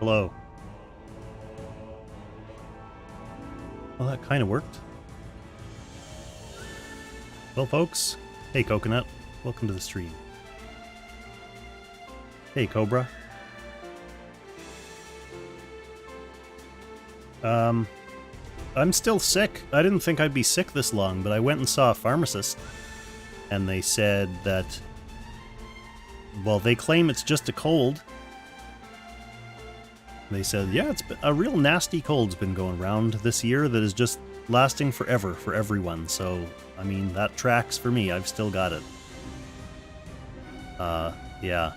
Hello. Well, that kind of worked. Well, folks. Hey, Coconut. Welcome to the stream. Hey, Cobra. I'm still sick. I didn't think I'd be sick this long, but I went and saw a pharmacist, and they said that, well, they claim it's just a cold. They said, yeah, it's been a real nasty cold's been going around this year that is just lasting forever for everyone. So, I mean, that tracks for me. I've still got it. Yeah.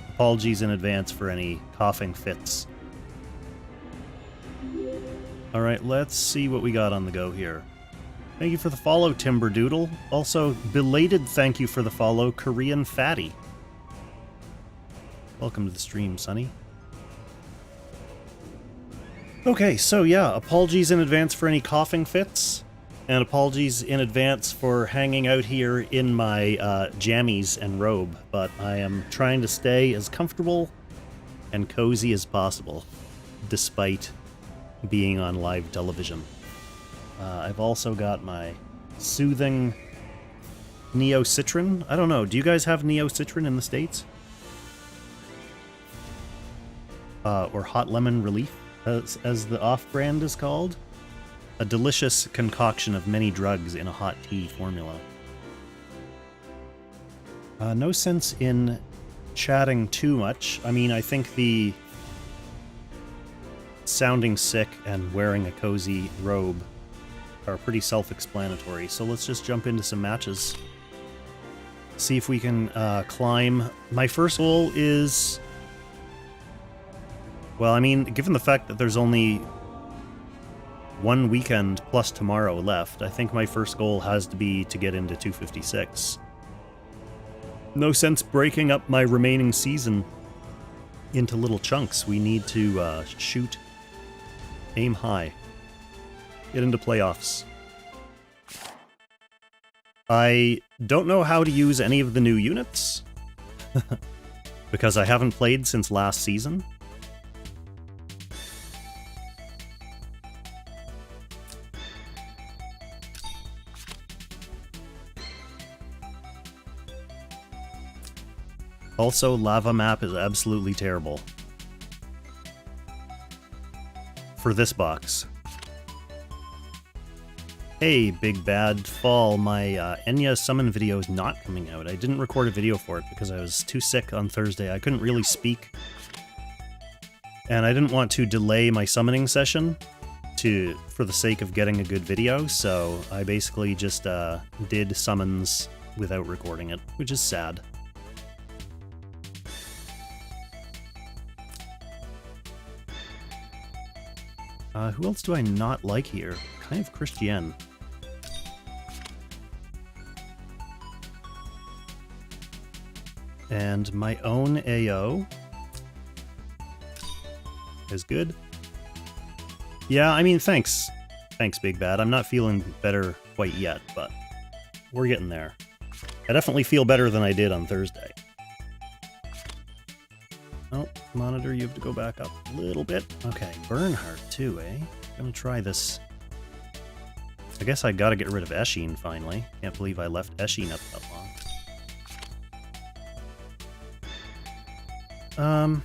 Apologies in advance for any coughing fits. Alright, let's see what we got on the go here. Thank you for the follow, Timberdoodle. Also, belated thank you for the follow, Korean Fatty. Welcome to the stream, Sonny. Okay, so yeah, apologies in advance for any coughing fits, and apologies in advance for hanging out here in my jammies and robe, but I am trying to stay as comfortable and cozy as possible, despite being on live television. I've also got my soothing Neo-Citron. I don't know, do you guys have Neo-Citron in the States? Or Hot Lemon Relief, as the off-brand is called? A delicious concoction of many drugs in a hot tea formula. No sense in chatting too much. I mean, I think the sounding sick and wearing a cozy robe are pretty self-explanatory, so let's just jump into some matches. See if we can climb. My first goal is... Well, I mean, given the fact that there's only one weekend plus tomorrow left, I think my first goal has to be to get into 256. No sense breaking up my remaining season into little chunks. We need to shoot, aim high, get into playoffs. I don't know how to use any of the new units, because I haven't played since last season. Also, lava map is absolutely terrible. For this box. Hey, Big Bad Fall, my Enya summon video is not coming out. I didn't record a video for it because I was too sick on Thursday. I couldn't really speak. And I didn't want to delay my summoning session for the sake of getting a good video, so I basically just did summons without recording it, which is sad. Who else do I not like here? Kind of Christian. And my own AO is good. Yeah, I mean, thanks. Thanks, Big Bad. I'm not feeling better quite yet, but we're getting there. I definitely feel better than I did on Thursday. Oh, monitor, you have to go back up a little bit. Okay, Bernhardt too, eh? Gonna try this. I guess I gotta get rid of Eshin finally. Can't believe I left Eshin up that long.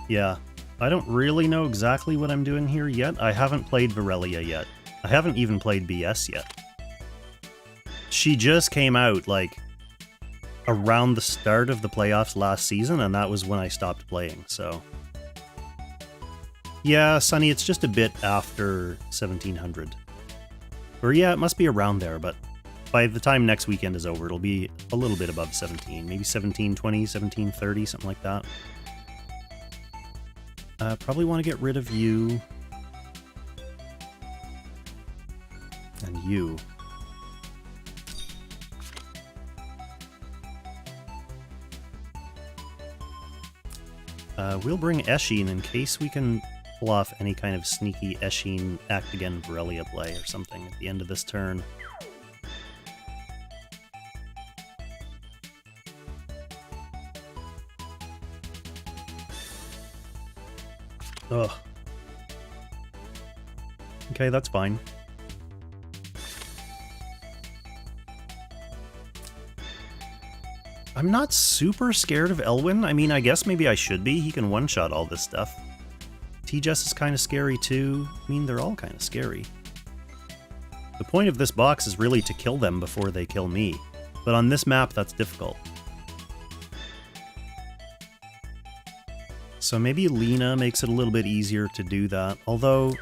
Yeah. I don't really know exactly what I'm doing here yet. I haven't played Virelia yet. I haven't even played BS yet. She just came out, like, around the start of the playoffs last season, and that was when I stopped playing, so... Yeah, Sonny, it's just a bit after 1700. Or yeah, it must be around there, but by the time next weekend is over, it'll be a little bit above 17. Maybe 1720, 1730, something like that. Probably want to get rid of you. And you. We'll bring Eshin in case we can pull off any kind of sneaky Eshin Act Again Borrelia play or something at the end of this turn. Ugh. Okay, that's fine. I'm not super scared of Elwyn. I mean, I guess maybe I should be. He can one-shot all this stuff. T-Jess is kind of scary too. I mean, they're all kind of scary. The point of this box is really to kill them before they kill me. But on this map, that's difficult. So maybe Lena makes it a little bit easier to do that. Although,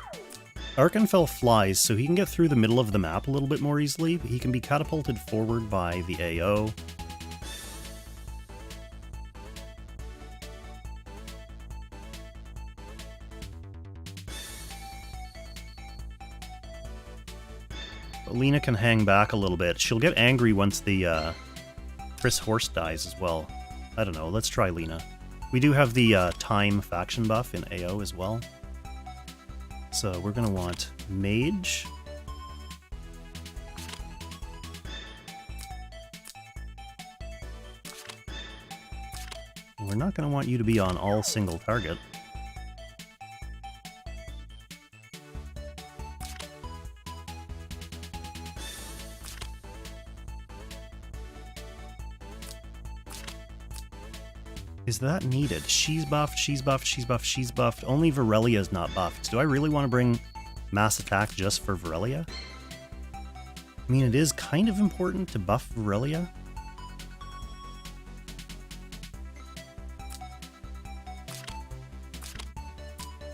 Arkenfell flies, so he can get through the middle of the map a little bit more easily. He can be catapulted forward by the AO. Lena can hang back a little bit. She'll get angry once the Chris Horse dies as well. I don't know, let's try Lena. We do have the time faction buff in AO as well. So we're going to want Mage. We're not going to want you to be on all single target. Is that needed? She's buffed, she's buffed, she's buffed, she's buffed. Only Virelia's not buffed. Do I really want to bring Mass Attack just for Virelia? I mean, it is kind of important to buff Virelia.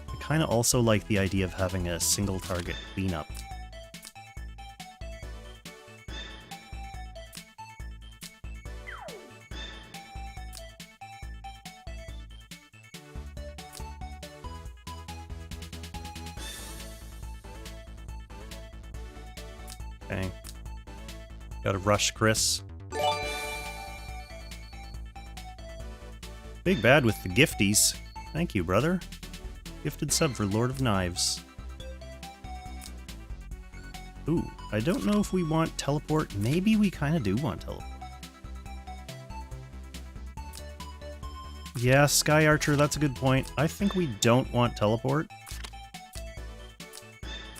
I kind of also like the idea of having a single target cleanup. Okay. Gotta rush Chris. Big Bad with the gifties. Thank you, brother. Gifted sub for Lord of Knives. Ooh, I don't know if we want teleport. Maybe we kind of do want teleport. Yeah, Sky Archer, that's a good point. I think we don't want teleport.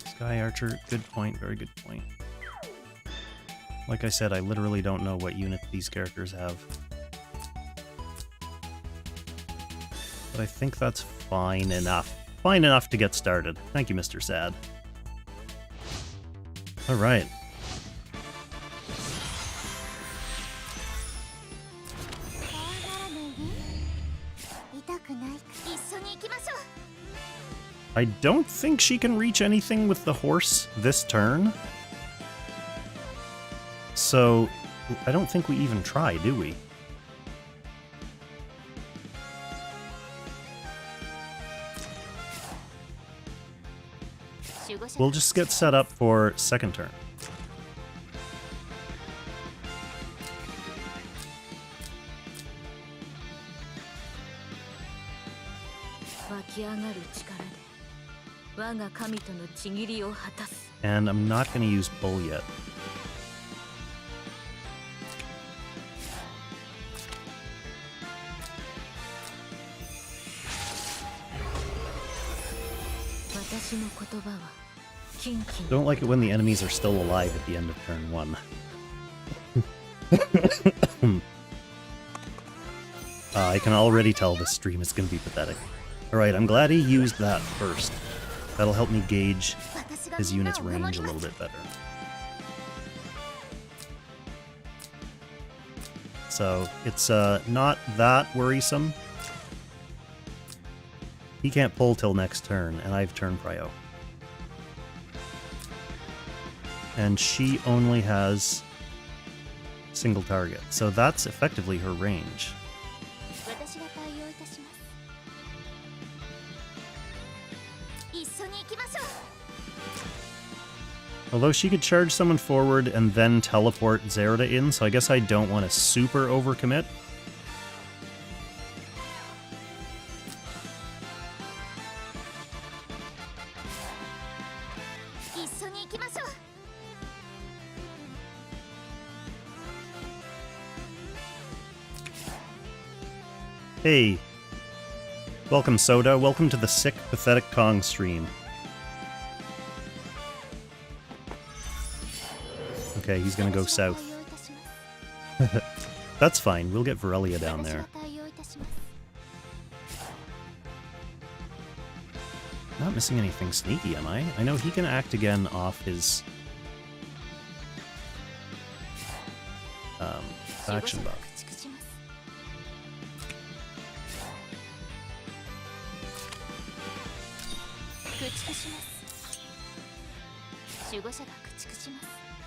Sky Archer, good point, very good point. Like I said, I literally don't know what unit these characters have. But I think that's fine enough. Fine enough to get started. Thank you, Mr. Sad. Alright. I don't think she can reach anything with the horse this turn. So, I don't think we even try, do we? We'll just get set up for second turn. And I'm not going to use Bull yet. Don't like it when the enemies are still alive at the end of turn 1. I can already tell this stream is going to be pathetic. Alright, I'm glad he used that first. That'll help me gauge his unit's range a little bit better. So, it's not that worrisome. He can't pull till next turn, and I've turn prio. And she only has single target, so that's effectively her range. Although she could charge someone forward and then teleport Zerda in, so I guess I don't want to super overcommit. Hey. Welcome, Soda. Welcome to the Sick Pathetic Kong stream. Okay, he's gonna go south. That's fine. We'll get Virelia down there. Not missing anything sneaky, am I? I know he can act again off his action buff.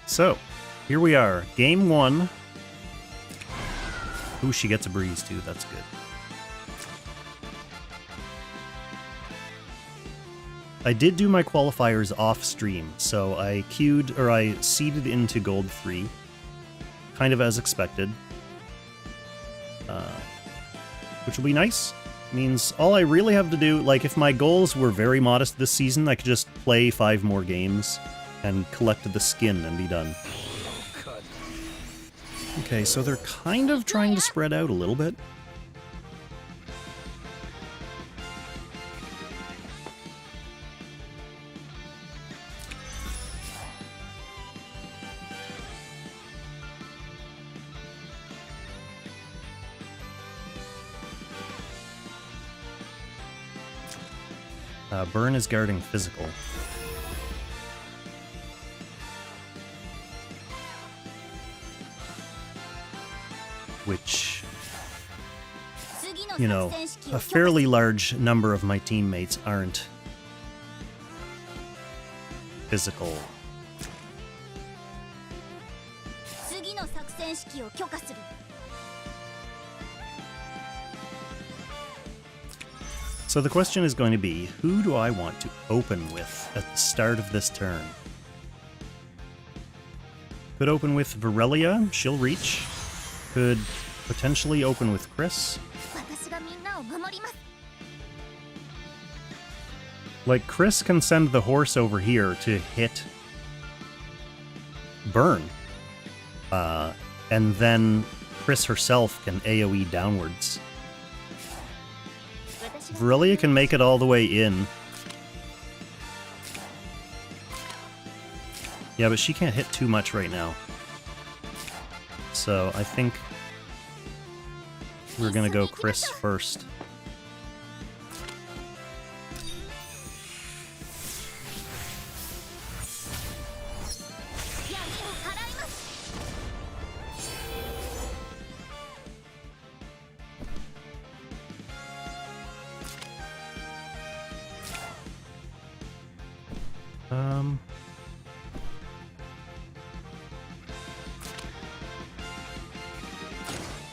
So, here we are. Game 1. Ooh, she gets a breeze too. That's good. I did do my qualifiers off stream, so I seeded into Gold 3, kind of as expected, which will be nice. Means all I really have to do, like if my goals were very modest this season, I could just play 5 more games and collect the skin and be done. Okay, so they're kind of trying to spread out a little bit. Burn is guarding physical. Which, you know, a fairly large number of my teammates aren't physical. So the question is going to be, who do I want to open with at the start of this turn? Could open with Virelia, she'll reach. Could potentially open with Chris. Like, Chris can send the horse over here to hit Burn. And then Chris herself can AoE downwards. Virelia can make it all the way in. Yeah, but she can't hit too much right now. So I think we're gonna go Chris first.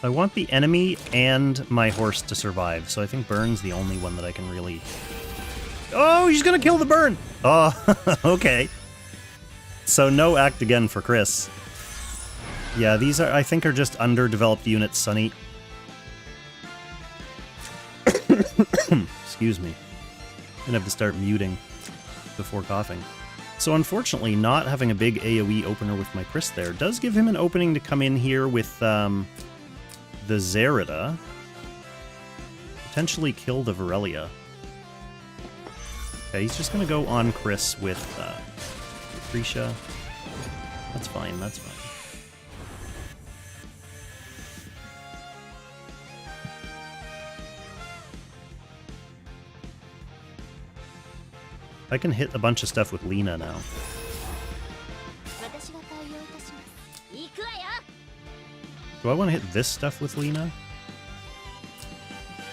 I want the enemy and my horse to survive, so I think Burn's the only one that I can really... Oh, he's gonna kill the Burn! Oh, okay. So no act again for Chris. Yeah, these are, I think, are just underdeveloped units, Sonny. Excuse me. I'm gonna have to start muting before coughing. So unfortunately, not having a big AoE opener with my Chris there does give him an opening to come in here with the XөөIadÜ. Potentially kill the Virelia. Okay, he's just gonna go on Chris with Lucretia. That's fine, that's fine. I can hit a bunch of stuff with Lena now. Do I want to hit this stuff with Lena?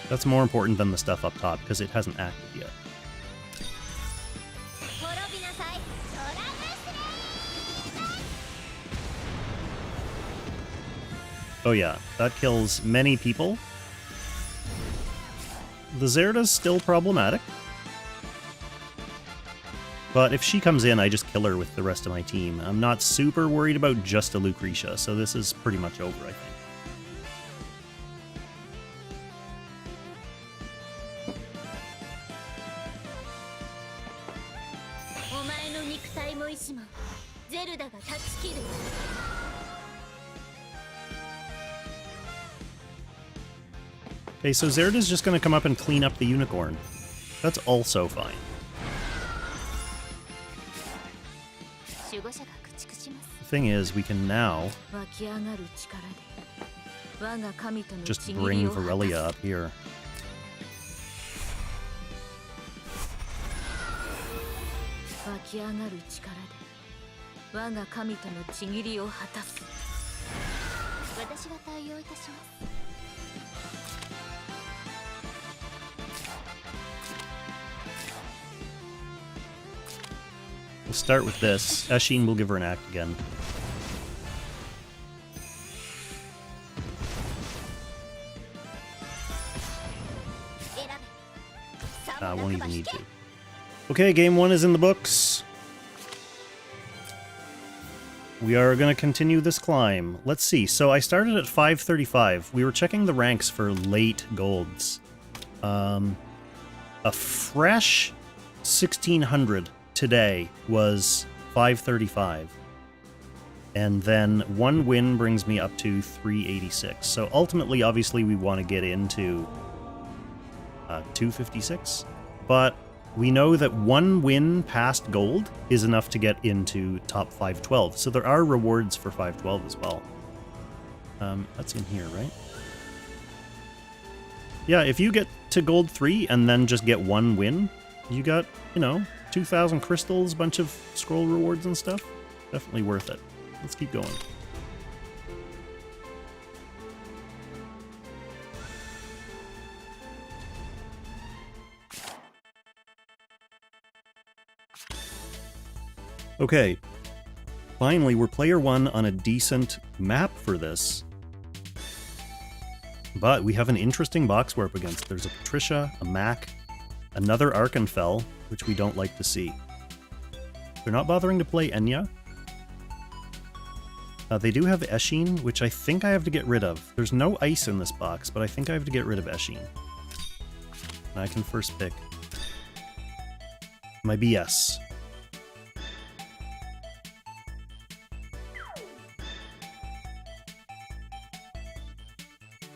That's more important than the stuff up top, because it hasn't acted yet. Oh yeah, that kills many people. The XөөIadÜ's still problematic. But if she comes in, I just kill her with the rest of my team. I'm not super worried about just a Lucretia, so this is pretty much over, I think. Okay, so Zerida's just gonna come up and clean up the unicorn. That's also fine. The thing is, we can now just bring Varelia up here. We'll start with this. Eshin will give her an act again. Won't even need to. Okay, game 1 is in the books. We are going to continue this climb. Let's see. So I started at 535. We were checking the ranks for late golds. A fresh 1600 today was 535. And then 1 win brings me up to 386. So ultimately, obviously, we want to get into 256. But we know that 1 win past gold is enough to get into top 512. So there are rewards for 512 as well. That's in here, right? Yeah, if you get to gold 3 and then just get 1 win, you got, you know, 2,000 crystals, bunch of scroll rewards and stuff. Definitely worth it. Let's keep going. Okay, finally, we're player 1 on a decent map for this. But we have an interesting box we're up against. There's a Patricia, a Mac, another Arkenfell, which we don't like to see. They're not bothering to play Enya. They do have Eshin, which I think I have to get rid of. There's no ice in this box, but I think I have to get rid of Eshin. And I can first pick my BS.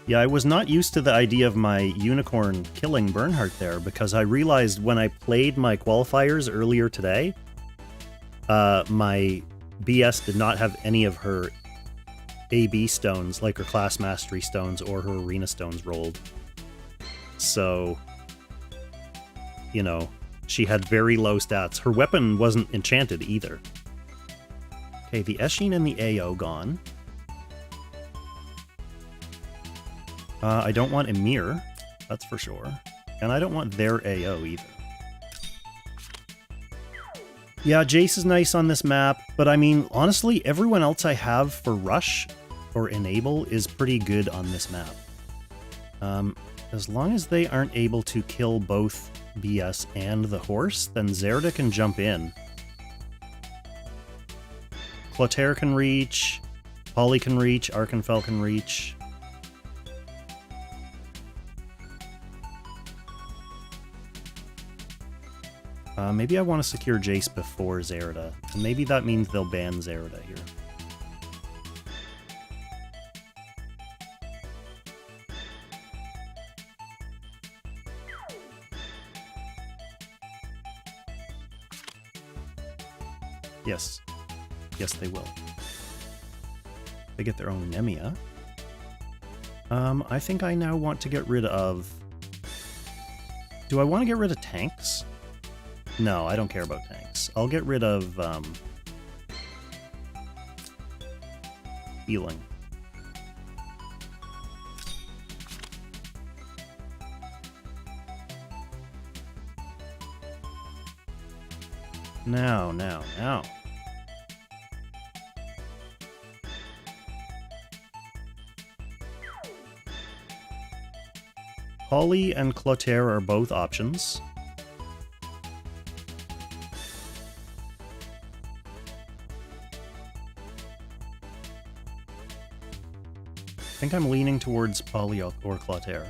Yeah, I was not used to the idea of my unicorn killing Bernhardt there, because I realized when I played my qualifiers earlier today, my BS did not have any of her AB stones, like her class mastery stones or her arena stones rolled. So, you know, she had very low stats. Her weapon wasn't enchanted either. Okay, the Eshin and the AO gone. I don't want Emir, that's for sure. And I don't want their AO either. Yeah, Jace is nice on this map, but I mean, honestly, everyone else I have for Rush or Enable is pretty good on this map. As long as they aren't able to kill both BS and the horse, then Zerida can jump in. Clotaire can reach, Polly can reach, Arkenfell can reach. Maybe I want to secure Jace before Zerida. And maybe that means they'll ban Zerida here. Yes. Yes, they will. They get their own Nemia. I think I now want to get rid of... Do I want to get rid of tanks? No, I don't care about tanks. I'll get rid of, healing. Now. Polly and Clotaire are both options. I think I'm leaning towards Polly or Clotaire.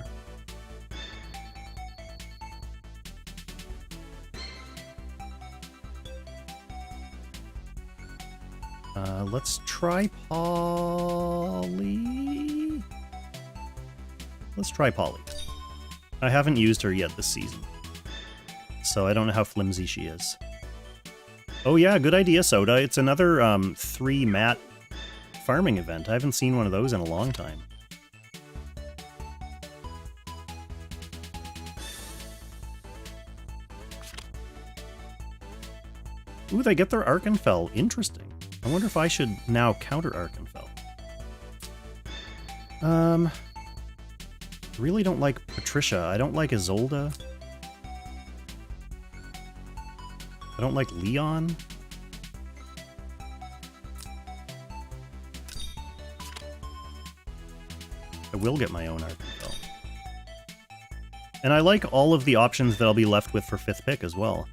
Let's try Polly. Let's try Polly. I haven't used her yet this season, so I don't know how flimsy she is. Oh yeah, good idea, Soda. It's another 3 mat farming event. I haven't seen one of those in a long time. Ooh, they get their Arkenfell. Interesting. I wonder if I should now counter Arkenfell. Really don't like Patricia. I don't like Isolde. I don't like Leon. I will get my own Arkenfell. And I like all of the options that I'll be left with for 5th pick as well.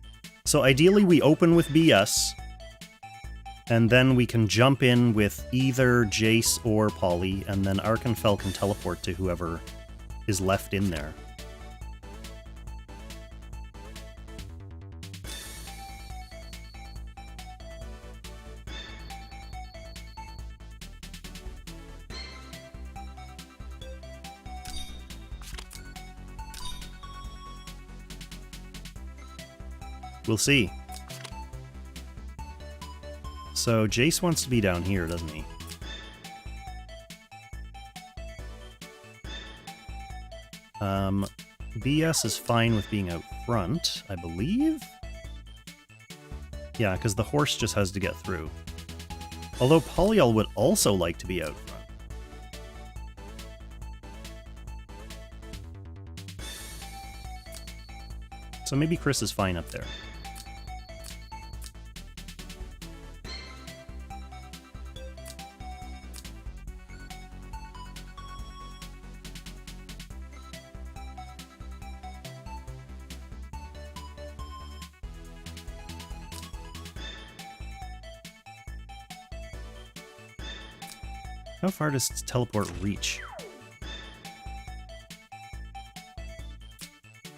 So ideally we open with BS, and then we can jump in with either Jace or Polly, and then Arkenfell can teleport to whoever is left in there. We'll see. So Jace wants to be down here, doesn't he? BS is fine with being out front, I believe? Yeah, because the horse just has to get through. Although Polyol would also like to be out front. So maybe Chris is fine up there. How far does teleport reach?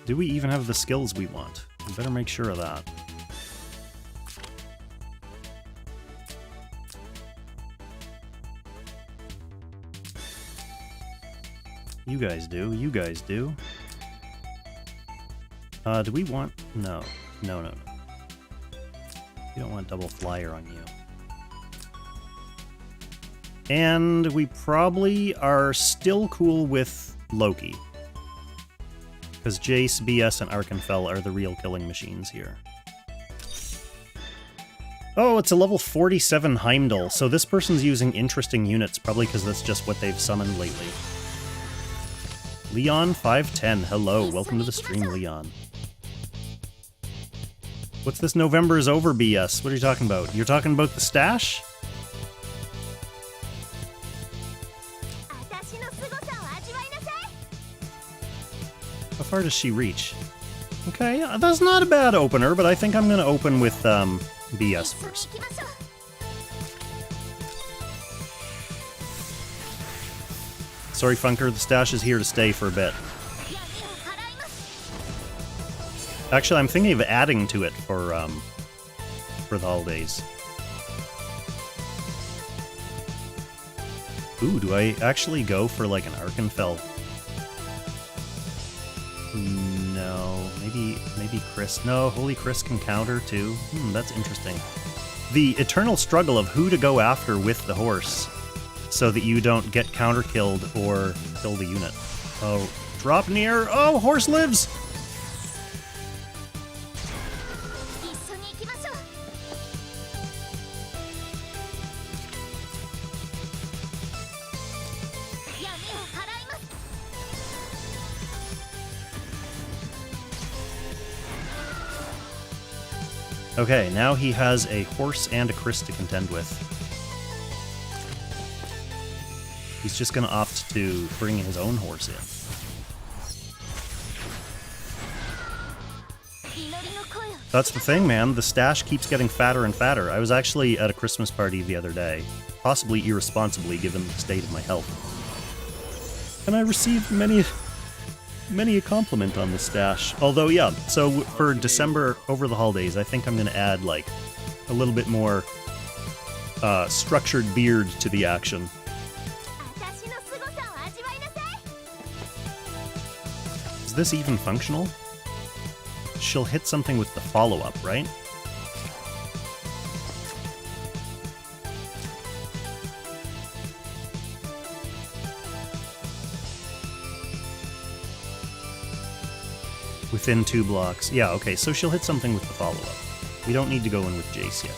Do we even have the skills we want? We better make sure of that. You guys do. You guys do. Do we want... No. No, no, no. We don't want double flyer on you. And we probably are still cool with Loki. Because Jace, BS, and Arkenfell are the real killing machines here. Oh, it's a level 47 Heimdall, so this person's using interesting units, probably because that's just what they've summoned lately. Leon 510, hello, welcome to the stream, Leon. What's this November is over BS? What are you talking about? You're talking about the stash? How far does she reach? Okay, that's not a bad opener, but I think I'm going to open with BS first. Sorry, Funker, the stash is here to stay for a bit. Actually, I'm thinking of adding to it for the holidays. Ooh, do I actually go for like an Arkenfell? No, maybe Chris. No, Holy Chris can counter too. That's interesting. The eternal struggle of who to go after with the horse so that you don't get counter killed or kill the unit. Oh, drop near. Oh, horse lives. Okay, now he has a horse and a Chris to contend with. He's just going to opt to bring his own horse in. That's the thing, man. The stash keeps getting fatter and fatter. I was actually at a Christmas party the other day, possibly irresponsibly given the state of my health. And I received many a compliment on the stash. Although, yeah, so for December, over the holidays, I think I'm going to add, like, a little bit more structured beard to the action. Is this even functional? She'll hit something with the follow-up, right? Within 2 blocks. Yeah, okay, so she'll hit something with the follow-up. We don't need to go in with Jace yet.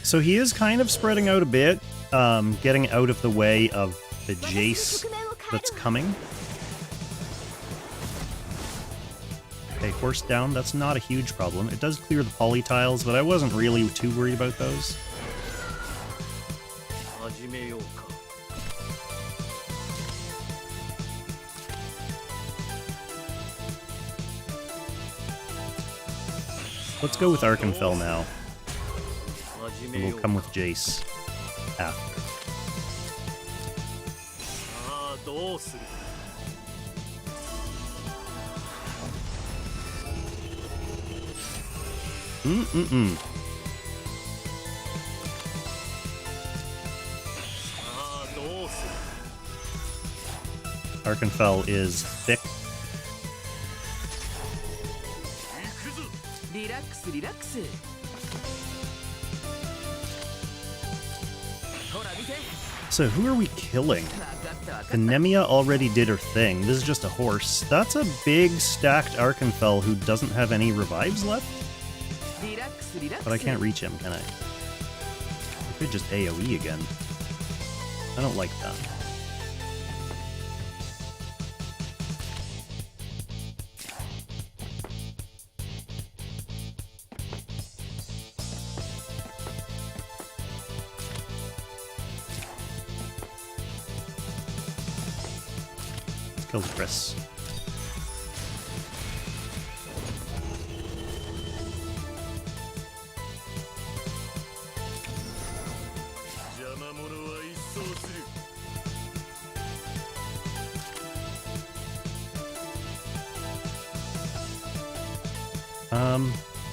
So he is kind of spreading out a bit, getting out of the way of the Jace that's coming. Okay, horse down, that's not a huge problem. It does clear the poly tiles, but I wasn't really too worried about those. Let's go with Arkenfell now. And we'll come with Jace after. Arkenfell is thick. So who are we killing? Anemia already did her thing. This is just a horse. That's a big stacked Arkenfell who doesn't have any revives left? But I can't reach him, can I? I could just AoE again. I don't like that. Kill Chris.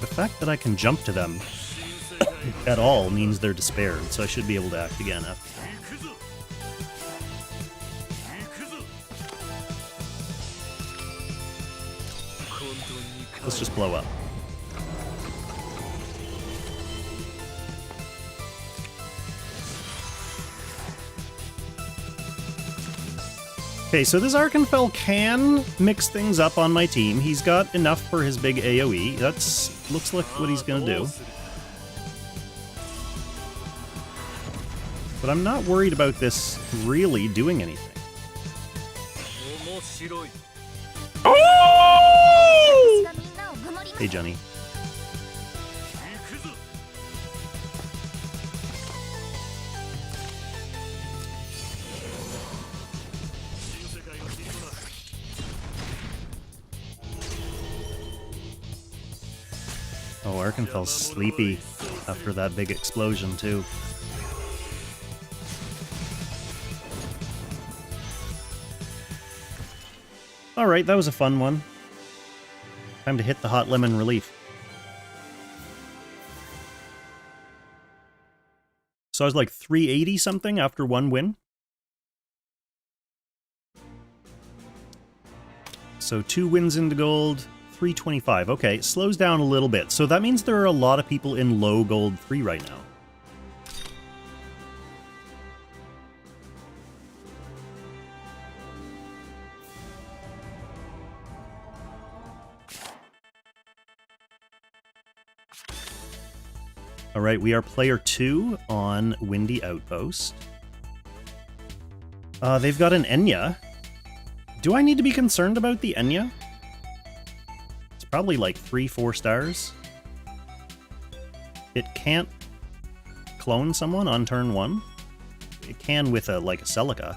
The fact that I can jump to them at all means they're despaired, so I should be able to act again after. Let's just blow up. Okay, so this Arkenfell can mix things up on my team. He's got enough for his big AoE. Looks like what he's gonna do. But I'm not worried about this really doing anything. Hey, Johnny. Oh, Arkenfell's sleepy after that big explosion, too. Alright, that was a fun one. Time to hit the hot lemon relief. So I was like 380 something after one win. So 2 wins into gold, 325. Okay, it slows down a little bit. So that means there are a lot of people in low gold 3 right now. Alright, we are player 2 on Windy Outpost. They've got an Enya. Do I need to be concerned about the Enya? It's probably like 3-4 stars. it can't clone someone on turn 1. It can with a Celica.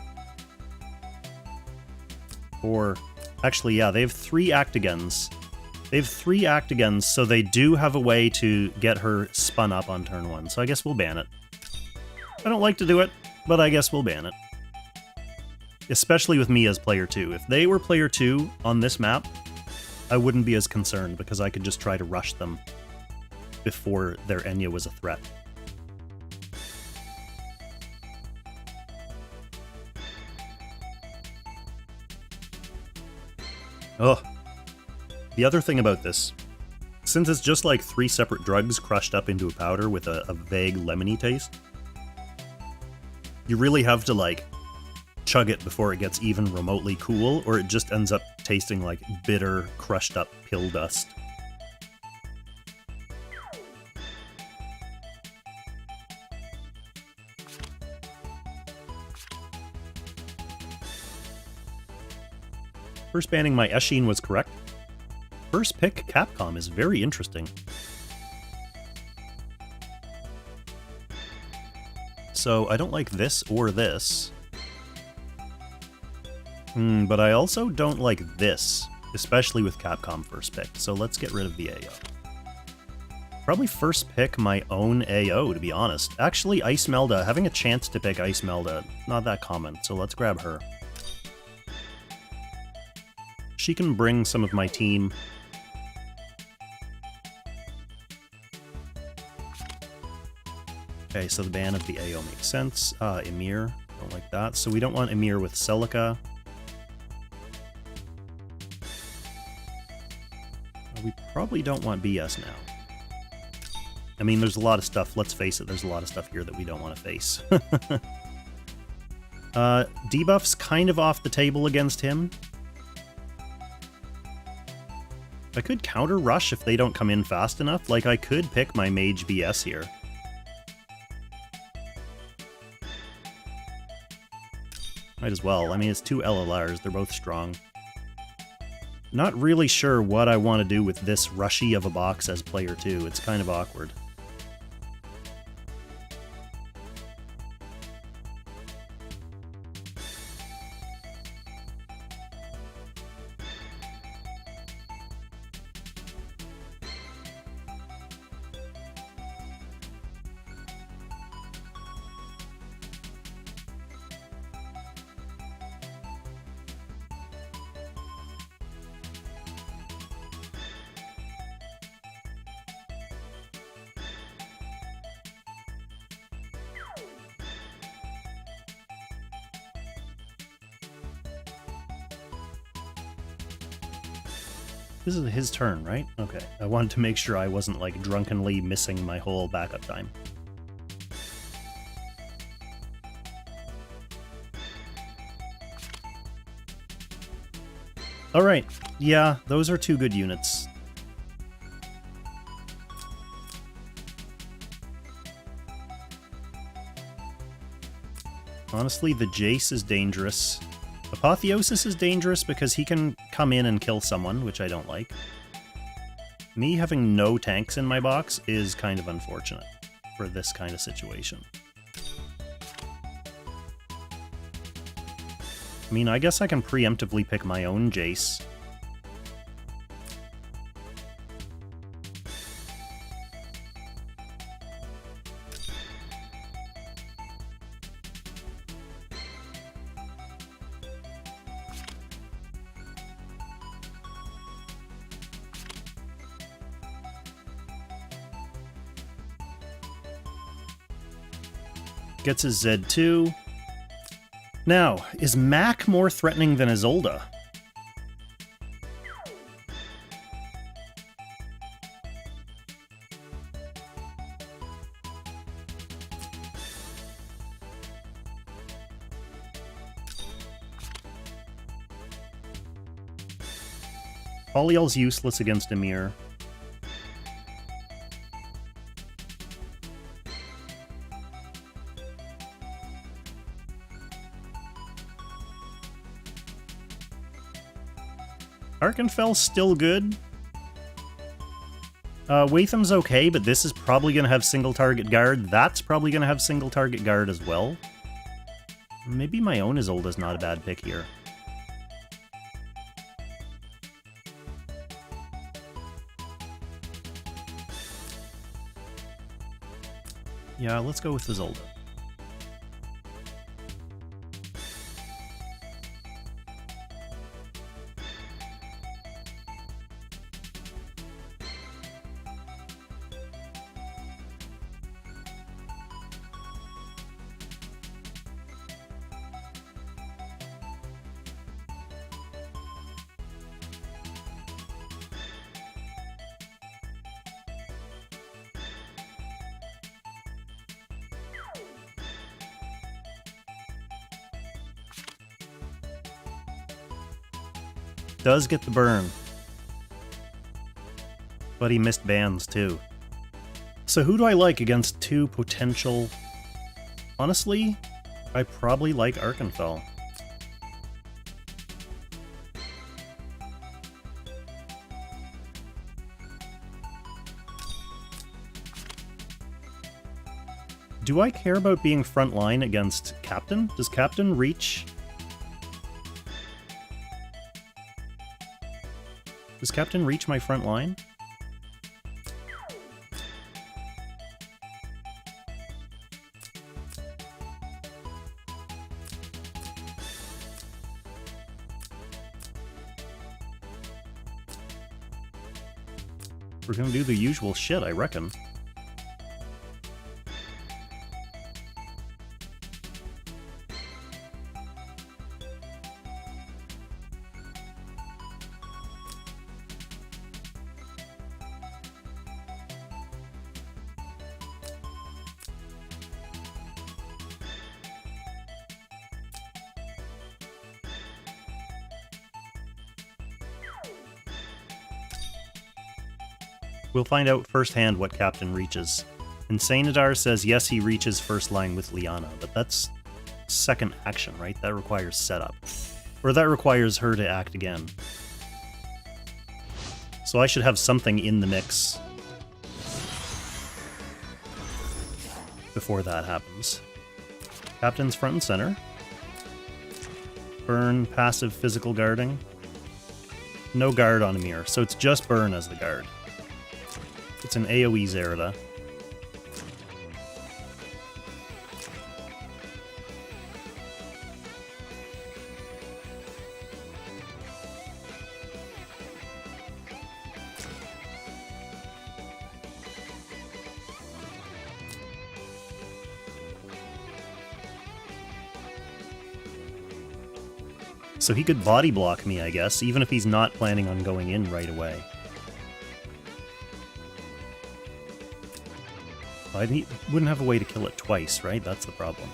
Or, actually, yeah, they have 3 Actagens. They have 3 Actagens, so they do have a way to get her spun up on turn 1, so I guess we'll ban it. I don't like to do it, but I guess we'll ban it. Especially with me as player 2. If they were player 2 on this map, I wouldn't be as concerned, because I could just try to rush them before their Enya was a threat. Ugh. The other thing about this, since it's just like 3 separate drugs crushed up into a powder with a vague lemony taste, you really have to, like, chug it before it gets even remotely cool, or it just ends up tasting like bitter, crushed up pill dust. First banning my Eshin was correct. First pick Capcom is very interesting. So I don't like this or this. But I also don't like this, especially with Capcom first pick, so let's get rid of the AO. Probably first pick my own AO, to be honest. Actually, Ice Melda, having a chance to pick Ice Melda, not that common, so let's grab her. She can bring some of my team. Okay, so the ban of the AO makes sense. Emir, don't like that. So we don't want Emir with Celica. We probably don't want BS now. I mean, there's a lot of stuff, let's face it, there's a lot of stuff here that we don't want to face. Debuff's kind of off the table against him. I could counter rush if they don't come in fast enough. Like, I could pick my Mage BS here. Might as well. I mean, it's 2 LLRs, they're both strong. Not really sure what I want to do with this rushy of a box as player 2. It's kind of awkward. This is his turn, right? Okay. I wanted to make sure I wasn't, like, drunkenly missing my whole backup time. Alright. Yeah, those are 2 good units. Honestly, the Jace is dangerous. Apotheosis is dangerous because he can come in and kill someone, which I don't like. Me having no tanks in my box is kind of unfortunate for this kind of situation. I mean, I guess I can preemptively pick my own Jace. Gets his Z2. Now, is Mac more threatening than Isolde? Polyel's useless against Emir. Arkenfel's still good. Watham's okay, but this is probably going to have single target guard. That's probably going to have single target guard as well. Maybe my own Isolde's not a bad pick here. Yeah, let's go with Isolde. Does get the burn. But he missed bans too. So who do I like against two potential... Honestly, I probably like Arkenfell. Do I care about being frontline against Captain? Does Captain reach... Does Captain reach my front line? We're gonna do the usual shit, I reckon. We'll find out firsthand what Captain reaches. Insanadar says yes, he reaches first line with Liana, but that's second action, right? That requires setup. Or that requires her to act again. So I should have something in the mix before that happens. Captain's front and center. Burn, passive physical guarding. No guard on Amir, so it's just burn as the guard. It's an AoE Zerida. So he could body block me, I guess, even if he's not planning on going in right away. I wouldn't have a way to kill it twice, right? That's the problem.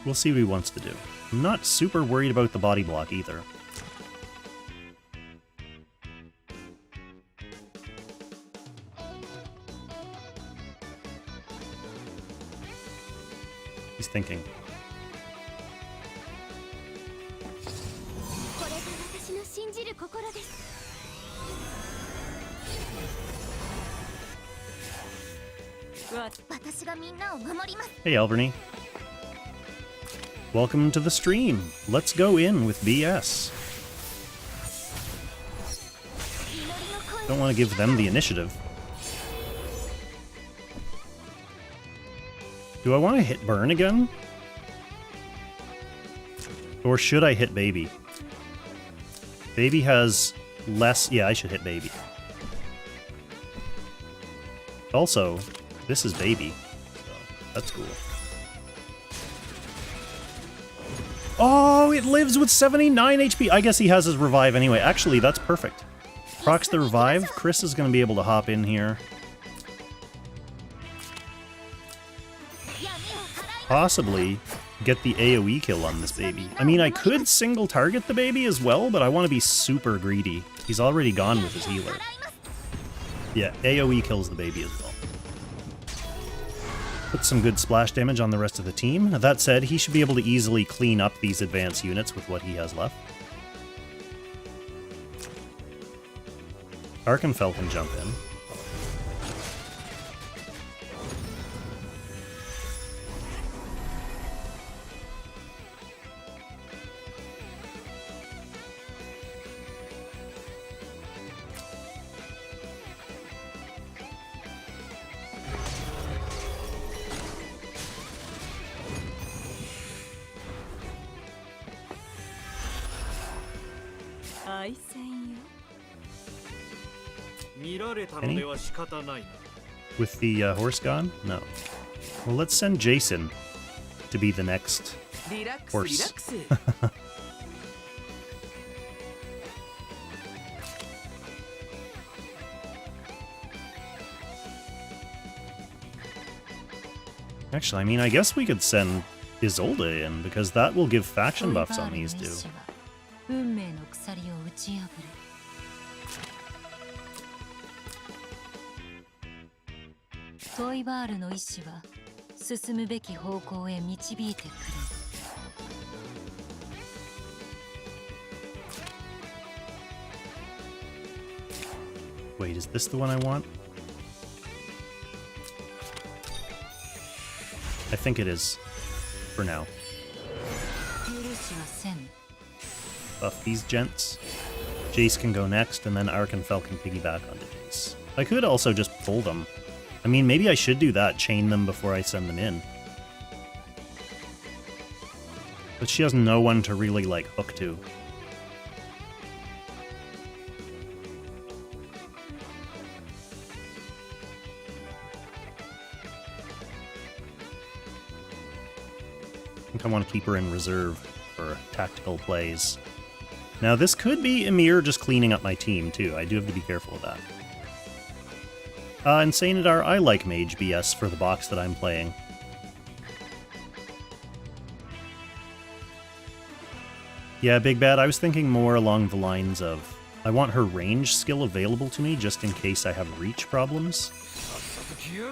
We'll see what he wants to do. I'm not super worried about the body block either. He's thinking. Hey, Alverny. Welcome to the stream. Let's go in with BS. Don't want to give them the initiative. Do I want to hit burn again? Or should I hit baby? Baby has less... Yeah, I should hit baby. Also, this is baby. So that's cool. Oh, it lives with 79 HP. I guess he has his revive anyway. Actually, that's perfect. Procs the revive. Chris is going to be able to hop in here. Possibly get the AoE kill on this baby. I mean, I could single target the baby as well, but I want to be super greedy. He's already gone with his healer. Yeah, AoE kills the baby as well. Put some good splash damage on the rest of the team. That said, he should be able to easily clean up these advanced units with what he has left. Arkenfell can jump in. Any? With the horse gone? No. Well, let's send Jason to be the next horse. Actually, I mean, I guess we could send Isolde in, because that will give faction buffs on these two. Wait, is this the one I want? I think it is, for now. Buff these gents. Jace can go next, and then Arkenfell can piggyback onto Jace. I could also just pull them. I mean, maybe I should do that, chain them before I send them in. But she has no one to really, like, hook to. I think I want to keep her in reserve for tactical plays. Now, this could be Ymir just cleaning up my team, too. I do have to be careful of that. Insane Adar, I like Mage BS for the box that I'm playing. Yeah, Big Bad, I was thinking more along the lines of, I want her range skill available to me just in case I have reach problems.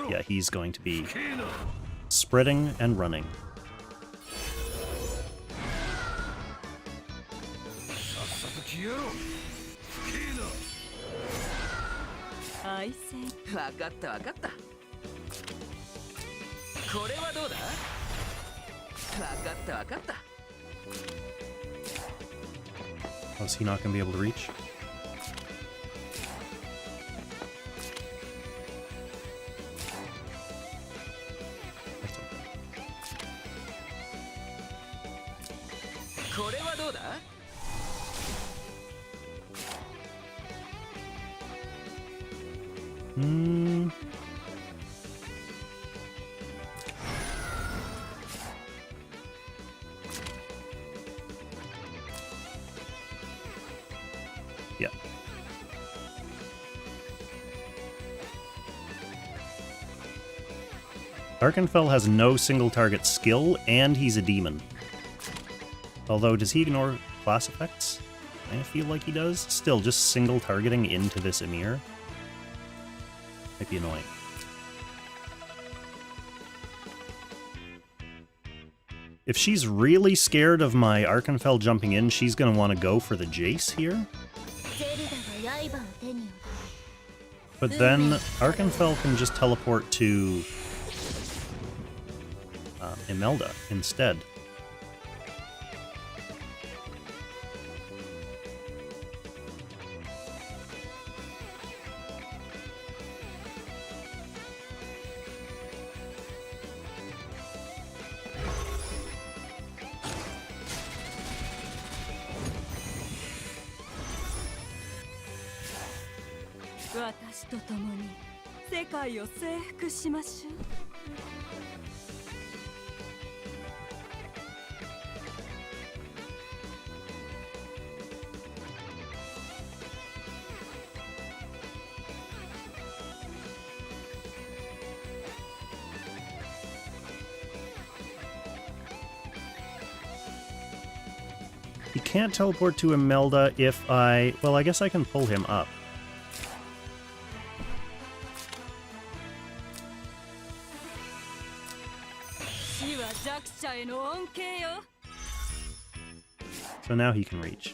Yeah, he's going to be spreading and running. Oh, is he not going to be able to reach? That's okay. Yeah. Arkenfell has no single target skill, and he's a demon. Although, does he ignore class effects? I feel like he does. Still, just single targeting into this Ymir might be annoying. If she's really scared of my Arkenfell jumping in, she's going to want to go for the Jace here. But then Arkenfell can just teleport to Imelda instead. He can't teleport to Imelda if I... Well, I guess I can pull him up. So now he can reach.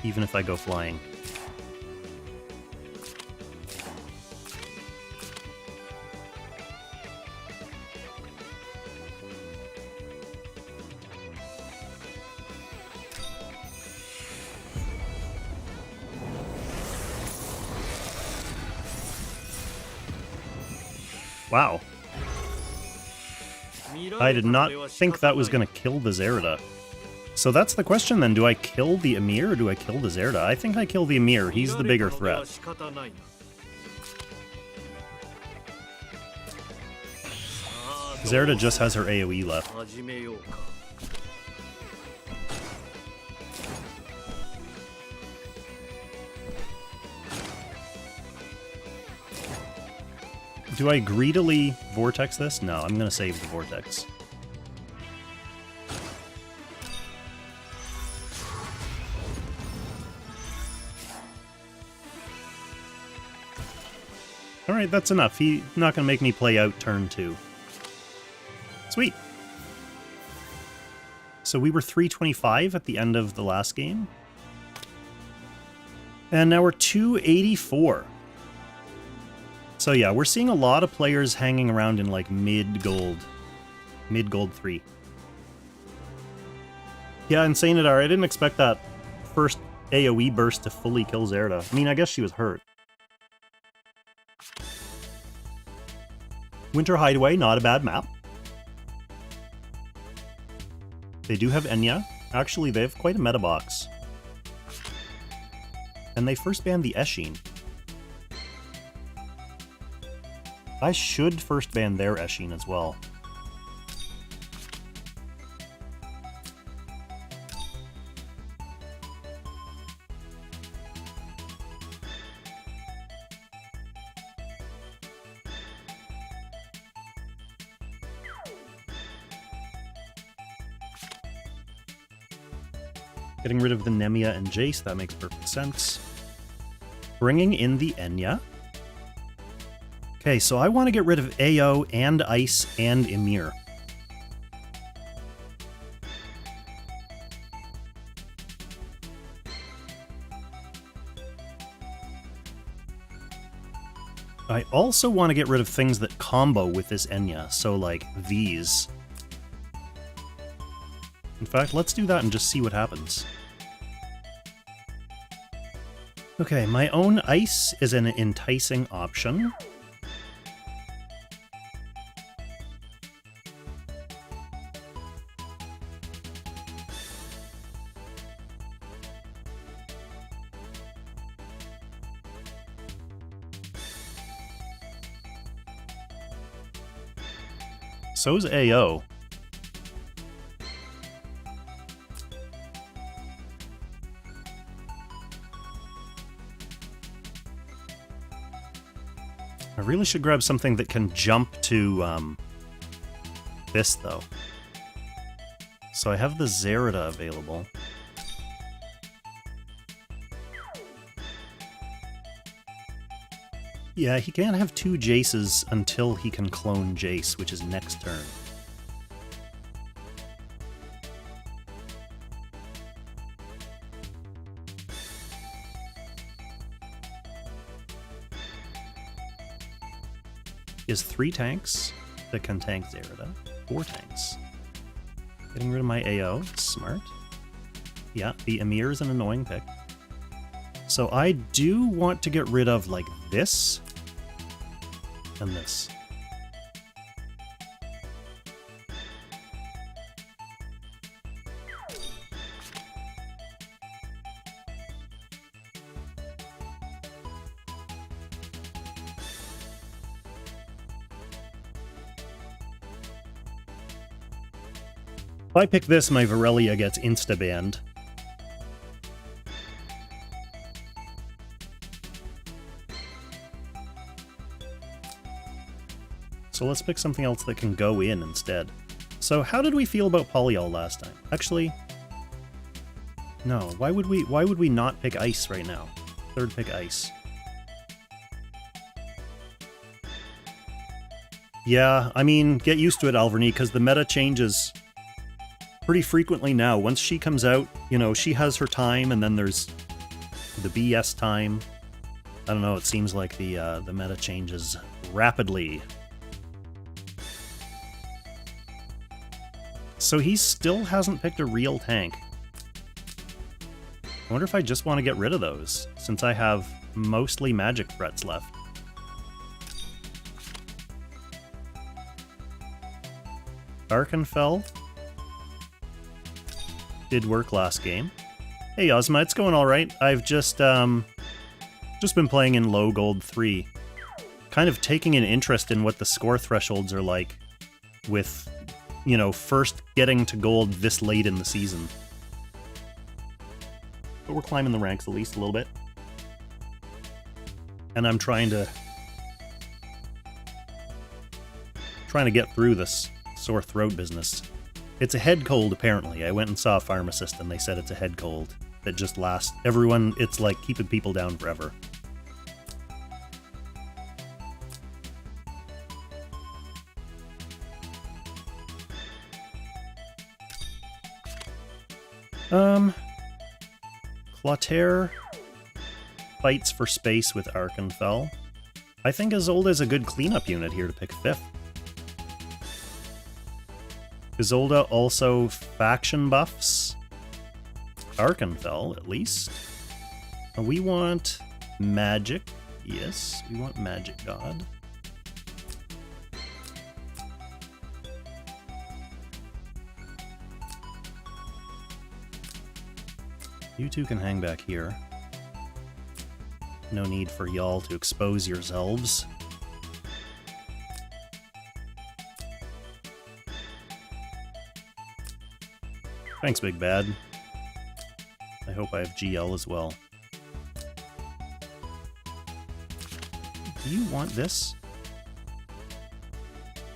Even if I go flying. Wow. I did not think that was going to kill the Zerida. So that's the question then, do I kill the Emir or do I kill the Zerida? I think I kill the Emir, he's the bigger threat. Zerida just has her AoE left. Do I greedily Vortex this? No, I'm gonna save the Vortex. Alright, that's enough. He's not gonna make me play out turn 2. Sweet! So we were 325 at the end of the last game. And now we're 284. So yeah, we're seeing a lot of players hanging around in like mid-gold 3. Yeah, Insane Adar, I didn't expect that first AoE burst to fully kill Zerida. I mean, I guess she was hurt. Winter Hideaway, not a bad map. They do have Enya. Actually, they have quite a meta box. And they first banned the Eshin. I should first ban their Eshin as well. Getting rid of the Nemia and Jace, that makes perfect sense. Bringing in the Enya. Okay, so I want to get rid of AO and Ice and Emir. I also want to get rid of things that combo with this Enya, so like these. In fact, let's do that and just see what happens. Okay, my own Ice is an enticing option. So's AO. I really should grab something that can jump to this, though. So I have the Zerida available. Yeah, he can't have 2 Jaces until he can clone Jace, which is next turn. He has 3 tanks that can tank Zerida. 4 tanks. Getting rid of my AO, smart. Yeah, the Emir is an annoying pick. So I do want to get rid of, like, this and this. If I pick this, my Virelia gets insta-banned. So let's pick something else that can go in instead. So how did we feel about Polyol last time? Actually, no. Why would we not pick Ice right now? Third pick Ice. Yeah, I mean, get used to it, Alverny, because the meta changes pretty frequently now. Once she comes out, you know, she has her time, and then there's the BS time. I don't know, it seems like the meta changes rapidly. So he still hasn't picked a real tank. I wonder if I just want to get rid of those, since I have mostly magic threats left. Arkenfell did work last game. Hey Ozma, it's going alright. I've just been playing in low gold 3. Kind of taking an interest in what the score thresholds are like with, you know, first getting to gold this late in the season. But we're climbing the ranks at least a little bit. And I'm trying to get through this sore throat business. It's a head cold, apparently. I went and saw a pharmacist and they said it's a head cold that just lasts. Everyone, it's like keeping people down forever. Clotaire fights for space with Arkenfell. I think Isolde's a good cleanup unit here to pick 5th. Isolde also faction buffs Arkenfell, at least. We want magic. Yes, we want magic god. You two can hang back here. No need for y'all to expose yourselves. Thanks, Big Bad. I hope I have GL as well. Do you want this?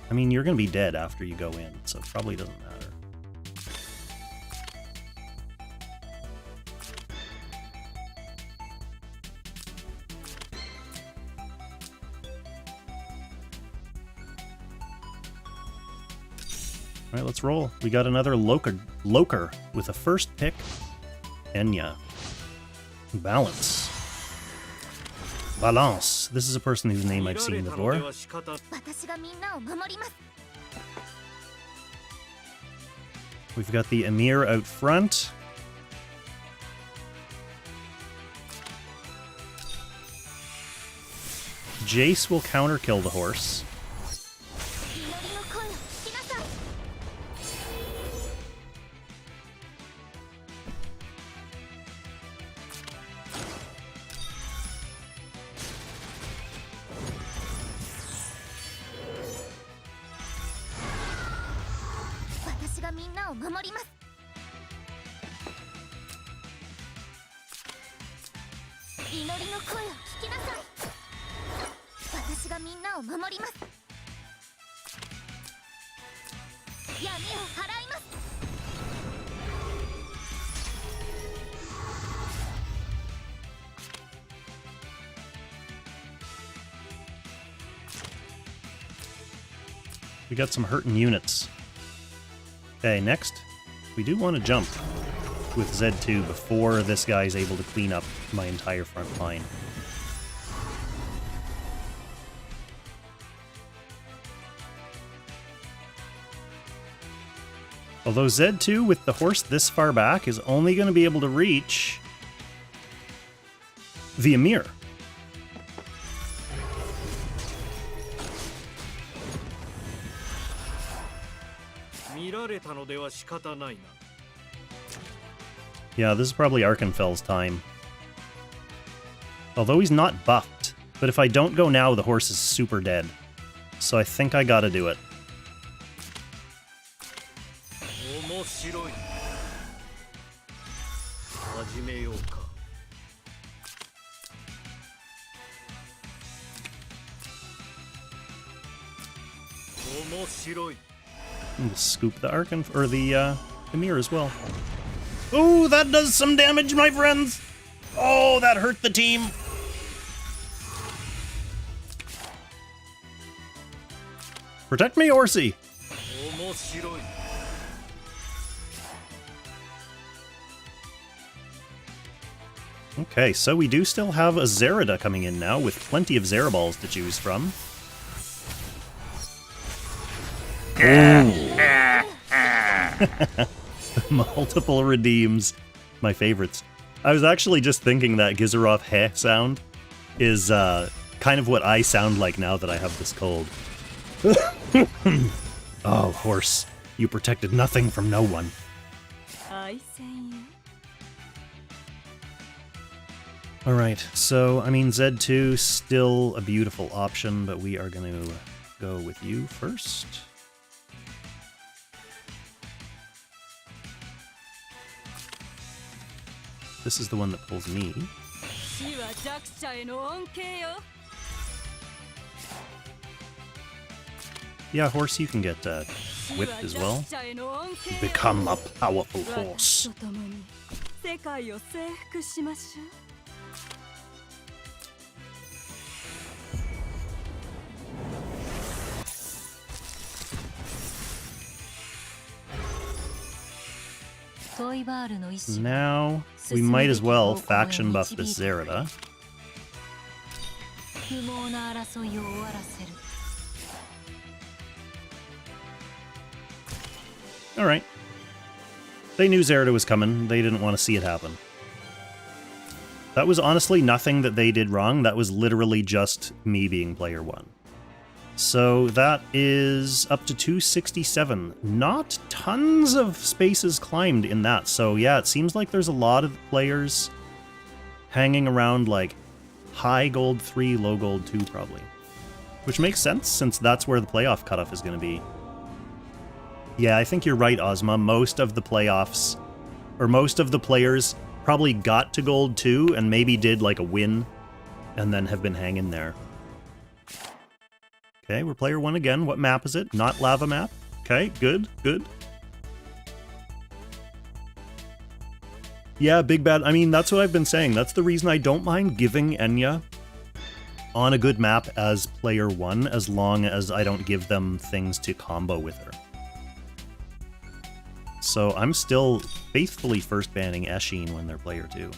I mean, you're gonna be dead after you go in, so it probably doesn't matter. Alright, let's roll. We got another Loker with a first pick. Enya. Balance. Balance. This is a person whose name I've seen before. We've got the Emir out front. Jace will counter-kill the horse. We got some hurting units. Okay, next, we do want to jump with Z2 before this guy's able to clean up my entire front line. Although Z2 with the horse this far back is only going to be able to reach the Emir. Yeah, this is probably Arkenfell's time. Although he's not buffed, but if I don't go now, the horse is super dead. So I think I gotta do it. We'll scoop the or the Emir as well. Oh, that does some damage, my friends! Oh, that hurt the team! Protect me, horsey! Okay, so we do still have a Zerida coming in now, with plenty of Zeraballs to choose from. Multiple redeems. My favorites. I was actually just thinking that Gizaroth heh sound is kind of what I sound like now that I have this cold. Oh, horse. You protected nothing from no one. Alright, so, I mean, Z2 still a beautiful option, but we are going to go with you first. This is the one that pulls me. Yeah, horse, you can get whipped as well. Become a powerful horse. Now, we might as well faction buff this Zerida. Alright. They knew Zerida was coming, they didn't want to see it happen. That was honestly nothing that they did wrong, that was literally just me being player one. So that is up to 267. Not tons of spaces climbed in that, so yeah, it seems like there's a lot of players hanging around like high gold 3, low gold 2 probably. Which makes sense, since that's where the playoff cutoff is going to be. Yeah, I think you're right, Ozma. Most of the playoffs, or most of the players probably got to gold 2 and maybe did like a win and then have been hanging there. Okay, we're player 1 again. What map is it? Not lava map? Okay, good, good. Yeah, Big Bad. I mean, that's what I've been saying. That's the reason I don't mind giving Enya on a good map as player 1, as long as I don't give them things to combo with her. So I'm still faithfully first banning Eshin when they're player 2.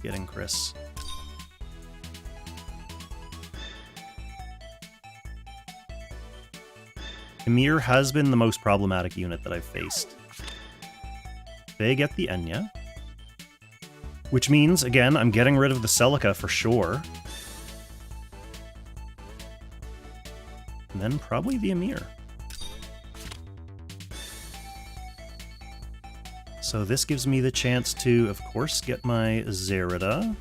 Getting Chris. Ymir has been the most problematic unit that I've faced. They get the Enya. Which means, again, I'm getting rid of the Celica for sure. And then probably the Ymir. So this gives me the chance to, of course, get my Zerida.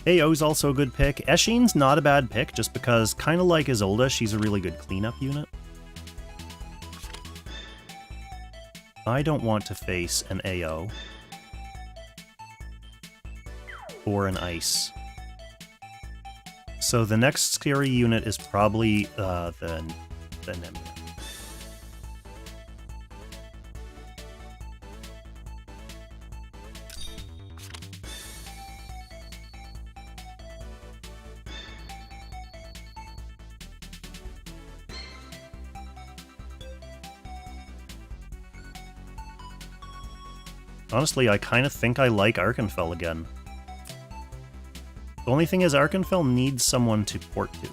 AO's also a good pick. Eshin's not a bad pick, just because, kind of like Isolde, she's a really good cleanup unit. I don't want to face an AO. Or an Ice. So the next scary unit is probably the Nemir. Honestly, I kind of think I like Arkenfell again. The only thing is, Arkenfell needs someone to port to.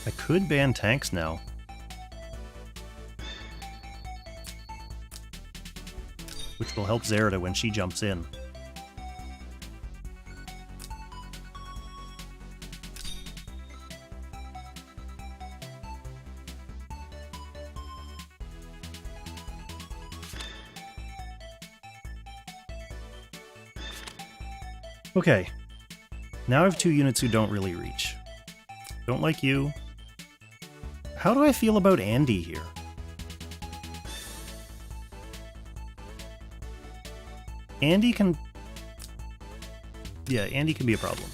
I could ban tanks now. Which will help Zerida when she jumps in. Okay. Now I have two units who don't really reach. Don't like you. How do I feel about Andy here? Andy can... Yeah, Andy can be a problem.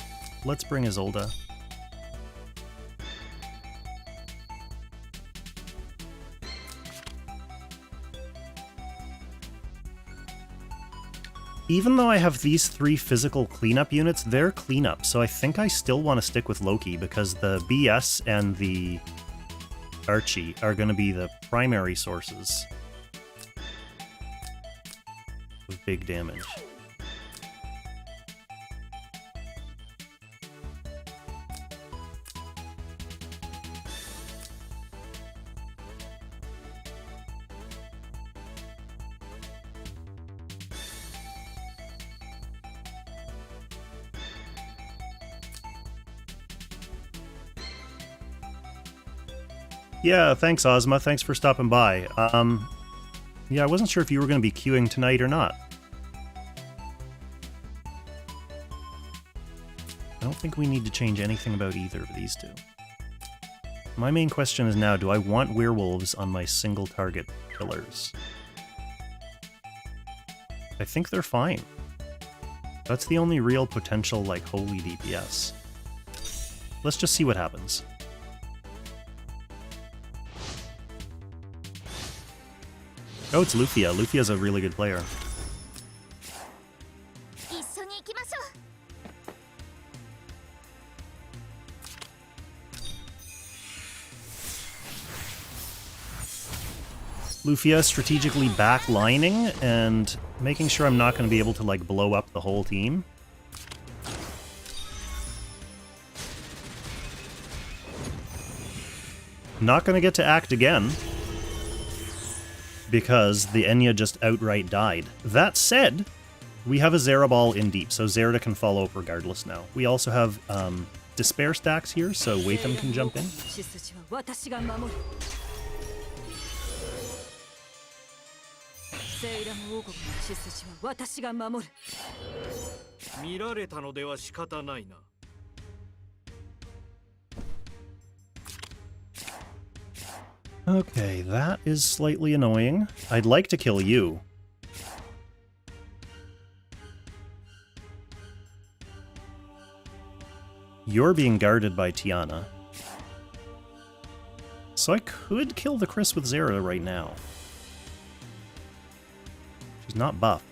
Let's bring Isolde. Even though I have these 3 physical cleanup units, they're cleanup, so I think I still want to stick with Loki, because the BS and the Archie are going to be the primary sources of big damage. Yeah, thanks, Ozma. Thanks for stopping by. Yeah, I wasn't sure if you were going to be queuing tonight or not. I don't think we need to change anything about either of these two. My main question is now, do I want werewolves on my single target killers? I think they're fine. That's the only real potential, like, holy DPS. Let's just see what happens. Oh, it's Lufia. Lufia's a really good player. Lufia strategically backlining and making sure I'm not going to be able to, like, blow up the whole team. Not going to get to act again, because the Enya just outright died. That said, we have a Zera ball in deep, so Zera can follow up regardless now. We also have Despair stacks here, so Watham can jump in. Okay, that is slightly annoying. I'd like to kill you. You're being guarded by Tiana. So I could kill the Chris with Zera right now. She's not buffed.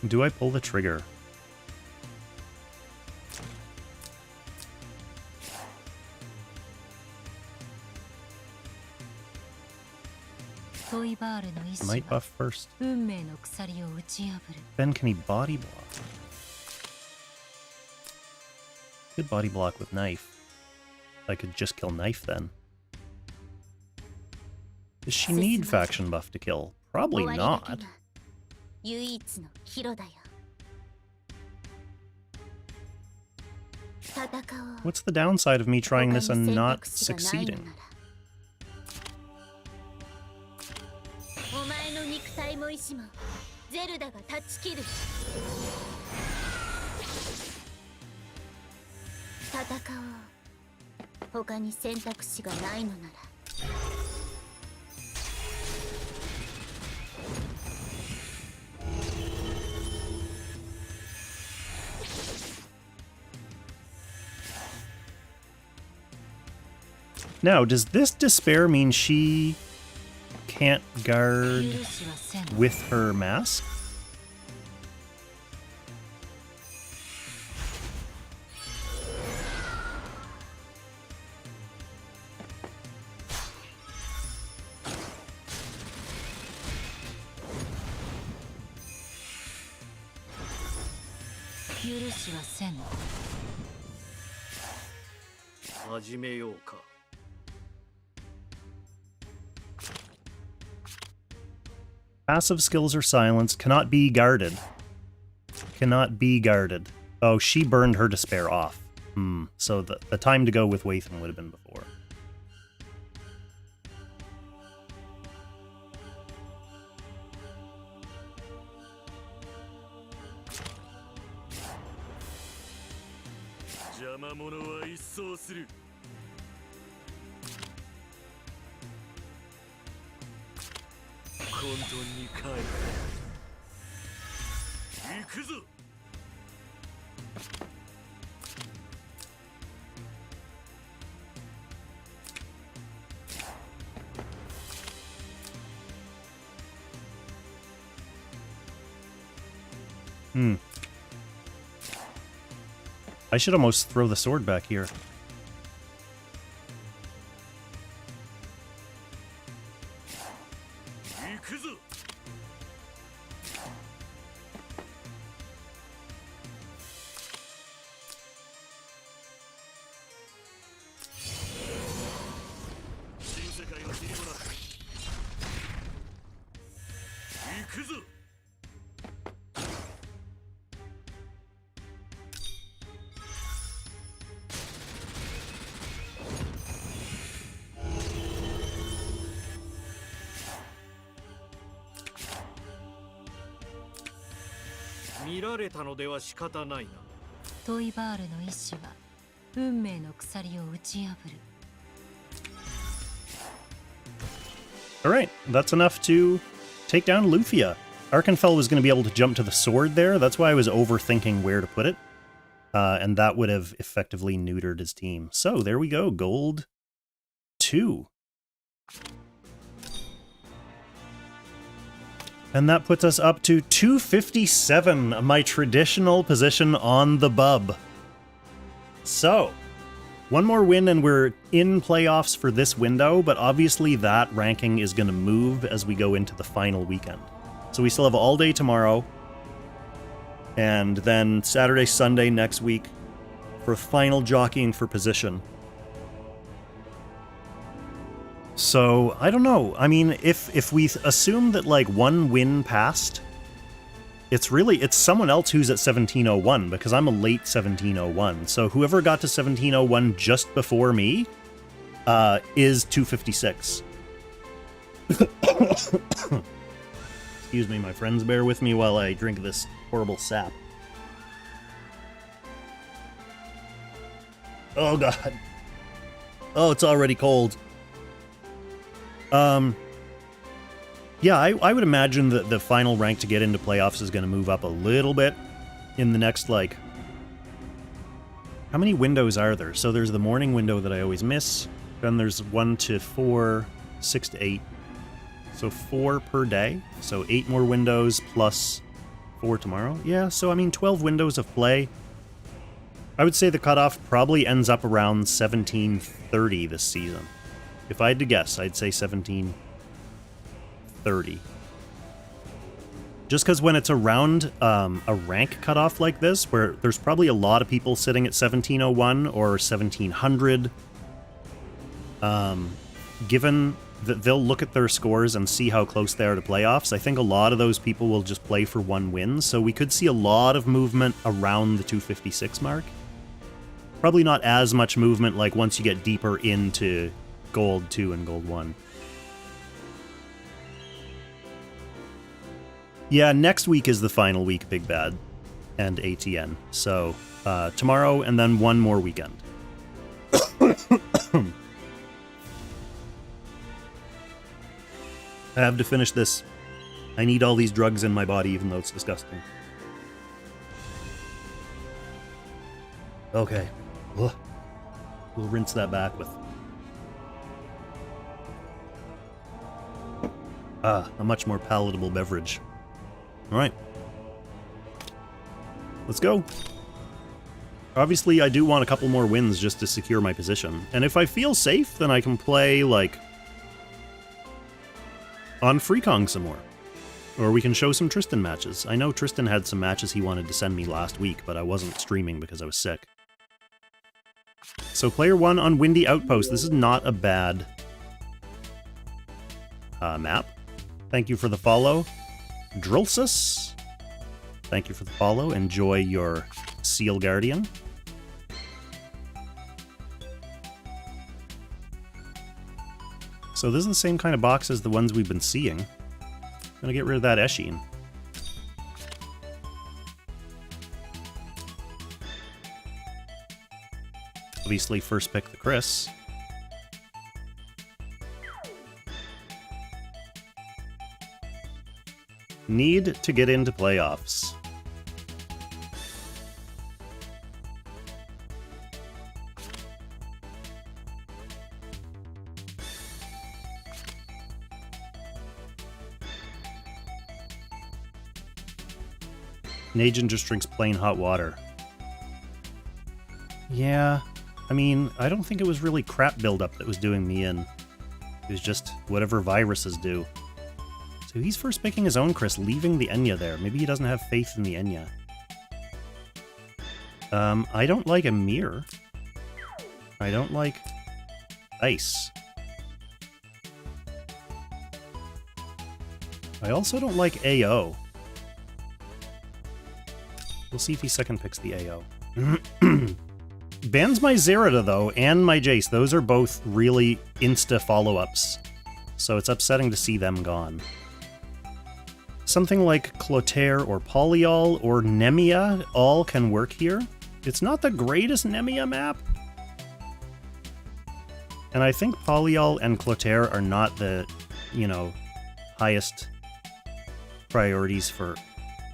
Do I pull the trigger? Might buff first. Then can he body block? Could body block with knife. I could just kill knife then. Does she need faction buff to kill? Probably not. What's the downside of me trying this and not succeeding? Now, does this despair mean she can't guard with her mask? Passive skills are silenced, cannot be guarded. Cannot be guarded. Oh, she burned her despair off. So the time to go with Wathan would have been before. I should almost throw the sword back here. Alright, that's enough to take down Lufia. Arkenfell was going to be able to jump to the sword there, that's why I was overthinking where to put it. And that would have effectively neutered his team. So, there we go, gold 2. And that puts us up to 257, my traditional position on the bub. So, one more win and we're in playoffs for this window, but obviously that ranking is going to move as we go into the final weekend. So we still have all day tomorrow, and then Saturday, Sunday next week for final jockeying for position. So, I don't know. I mean, if we assume that, like, one win passed, it's someone else who's at 1701, because I'm a late 1701. So whoever got to 1701 just before me is 256. Excuse me, my friends, bear with me while I drink this horrible sap. Oh, God. Oh, it's already cold. Yeah, I would imagine that the final rank to get into playoffs is going to move up a little bit in the next, like... How many windows are there? So there's the morning window that I always miss. Then there's 1 to 4, 6 to 8. So 4 per day. So 8 more windows plus 4 tomorrow. Yeah, so I mean 12 windows of play. I would say the cutoff probably ends up around 1730 this season. If I had to guess, I'd say 1730. Just because when it's around a rank cutoff like this, where there's probably a lot of people sitting at 1701 or 1700, given that they'll look at their scores and see how close they are to playoffs, I think a lot of those people will just play for one win, so we could see a lot of movement around the 256 mark. Probably not as much movement like once you get deeper into Gold 2 and Gold 1. Yeah, next week is the final week, Big Bad and ATN. So, tomorrow and then one more weekend. I have to finish this. I need all these drugs in my body, even though it's disgusting. Okay. Ugh. We'll rinse that back with... a much more palatable beverage. Alright. Let's go. Obviously, I do want a couple more wins just to secure my position. And if I feel safe, then I can play, like, on Freekong some more. Or we can show some Tristan matches. I know Tristan had some matches he wanted to send me last week, but I wasn't streaming because I was sick. So player 1 on Windy Outpost. This is not a bad map. Thank you for the follow. Drillsus. Thank you for the follow. Enjoy your Seal Guardian. So this is the same kind of box as the ones we've been seeing. I'm gonna get rid of that Eshin. Obviously, first pick the Chris. Need to get into playoffs. Najin just drinks plain hot water. Yeah, I mean, I don't think it was really crap buildup that was doing me in. It was just whatever viruses do. So he's first picking his own Chris, leaving the Enya there. Maybe he doesn't have faith in the Enya. I don't like a mirror. I don't like ice. I also don't like AO. We'll see if he second picks the AO. Bans my Zerida, though, and my Jace. Those are both really insta follow-ups. So it's upsetting to see them gone. Something like Clotaire or Polyol or Nemia all can work here. It's not the greatest Nemia map. And I think Polyol and Clotaire are not the, you know, highest priorities for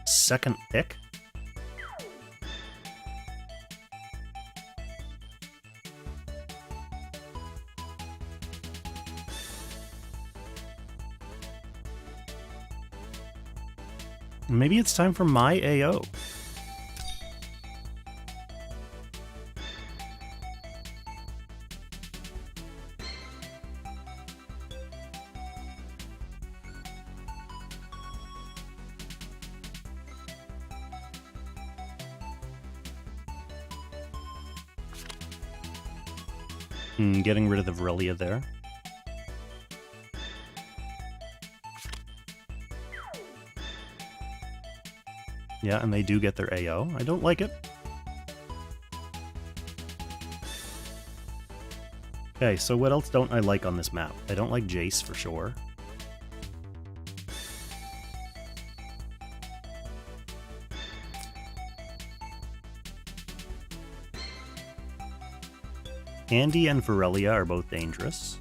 second pick. Maybe it's time for my AO. Getting rid of the Virelia there. Yeah, and they do get their AO. I don't like it. Okay, so what else don't I like on this map? I don't like Jace for sure. Andy and Virelia are both dangerous.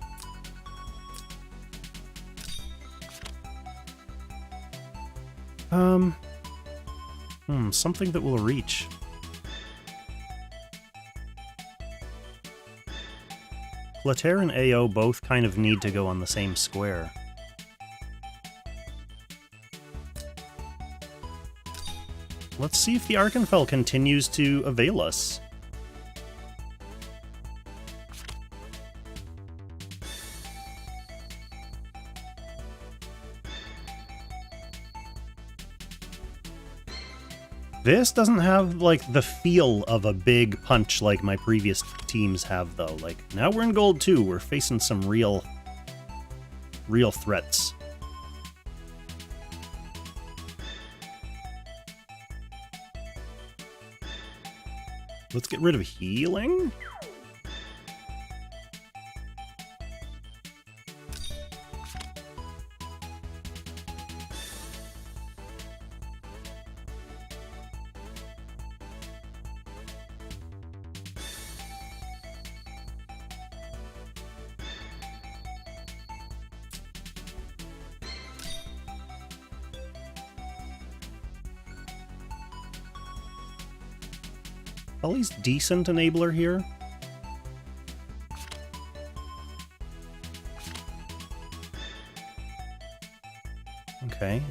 Something that will reach. Clotaire and AO both kind of need to go on the same square. Let's see if the Arkenfell continues to avail us. This doesn't have, like, the feel of a big punch like my previous teams have, though. Like, now we're in Gold 2, we're facing some real threats. Let's get rid of healing? Ollie's decent enabler here. Okay,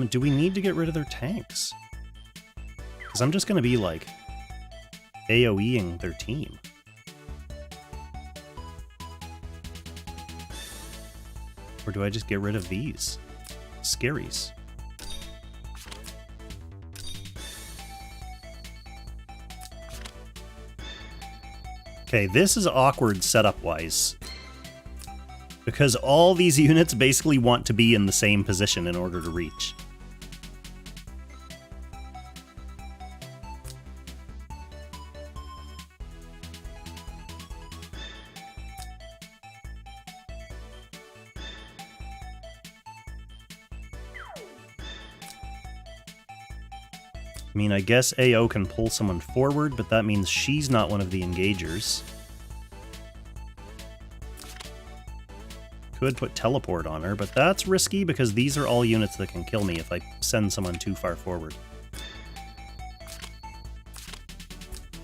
do we need to get rid of their tanks? Because I'm just going to be, like, AoEing their team. Or do I just get rid of these? Scaries. Okay, this is awkward setup-wise. Because all these units basically want to be in the same position in order to reach. mean, I guess AO can pull someone forward, but that means she's not one of the engagers. Could put teleport on her, but that's risky because these are all units that can kill me if I send someone too far forward.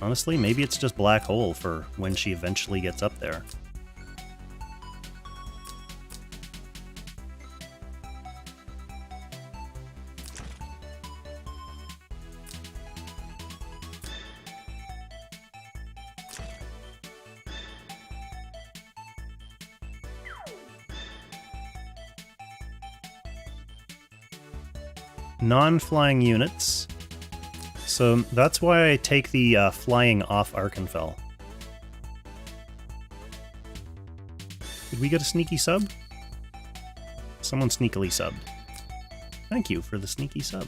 Honestly, maybe it's just black hole for when she eventually gets up there. Non-flying units. So that's why I take the flying off Arkenfell. Did we get a sneaky sub? Someone sneakily subbed. Thank you for the sneaky sub.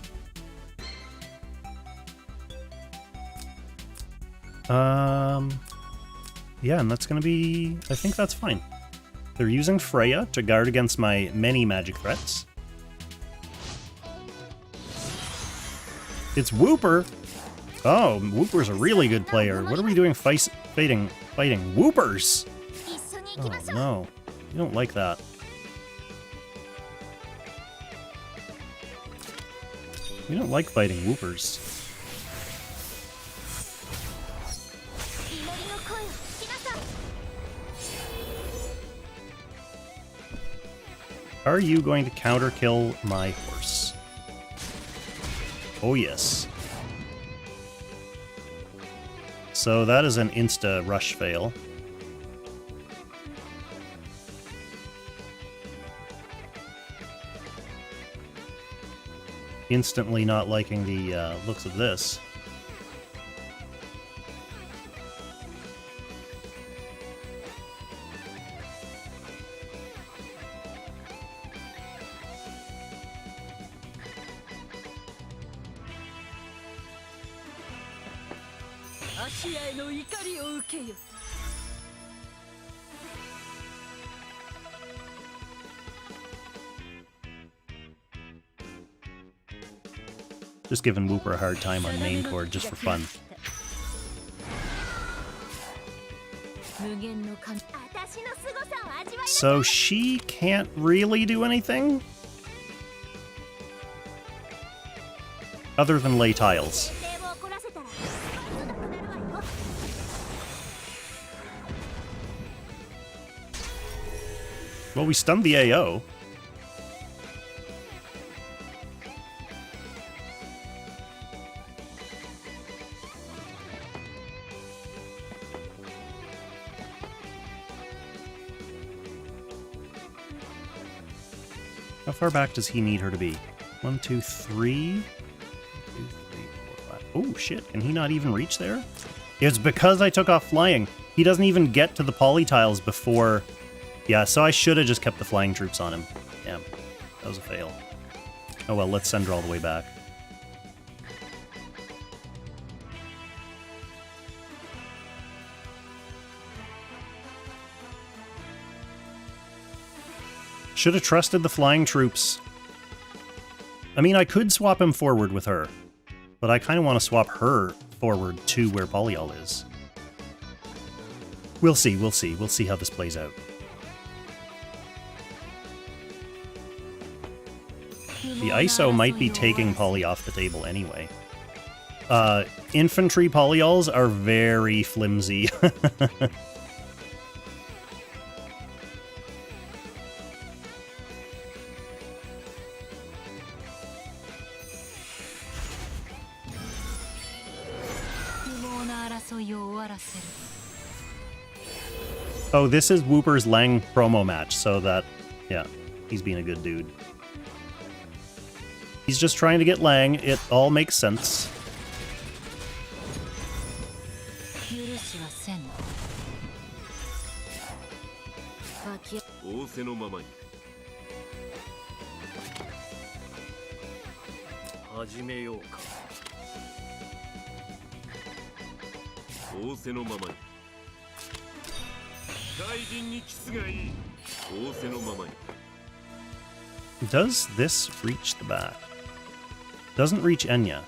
Yeah, and that's gonna be... I think that's fine. They're using Freya to guard against my many magic threats. It's Wooper! Oh, Wooper's a really good player. What are we doing fighting Woopers? Oh no, you don't like that. We don't like fighting Woopers. Are you going to counter kill my horse? Oh yes. So that is an insta rush fail. Instantly not liking the looks of this. Just giving Wooper a hard time on main chord just for fun. So she can't really do anything? Other than lay tiles. Well, we stunned the AO. How far back does he need her to be? 1, 2, 3? 1, 2, 3, 4, 5. Oh shit, can he not even reach there? It's because I took off flying. He doesn't even get to the poly tiles before... Yeah, so I should have just kept the flying troops on him. Damn, that was a fail. Oh well, let's send her all the way back. Should have trusted the flying troops. I mean, I could swap him forward with her, but I kind of want to swap her forward to where Polyol is. We'll see, we'll see. We'll see how this plays out. The ISO might be taking Poly off the table anyway. Infantry Polyols are very flimsy. Oh, this is Wooper's Lang promo match, so that, yeah, he's being a good dude. He's just trying to get Lang. It all makes sense. Does this reach the back? Doesn't reach Enya.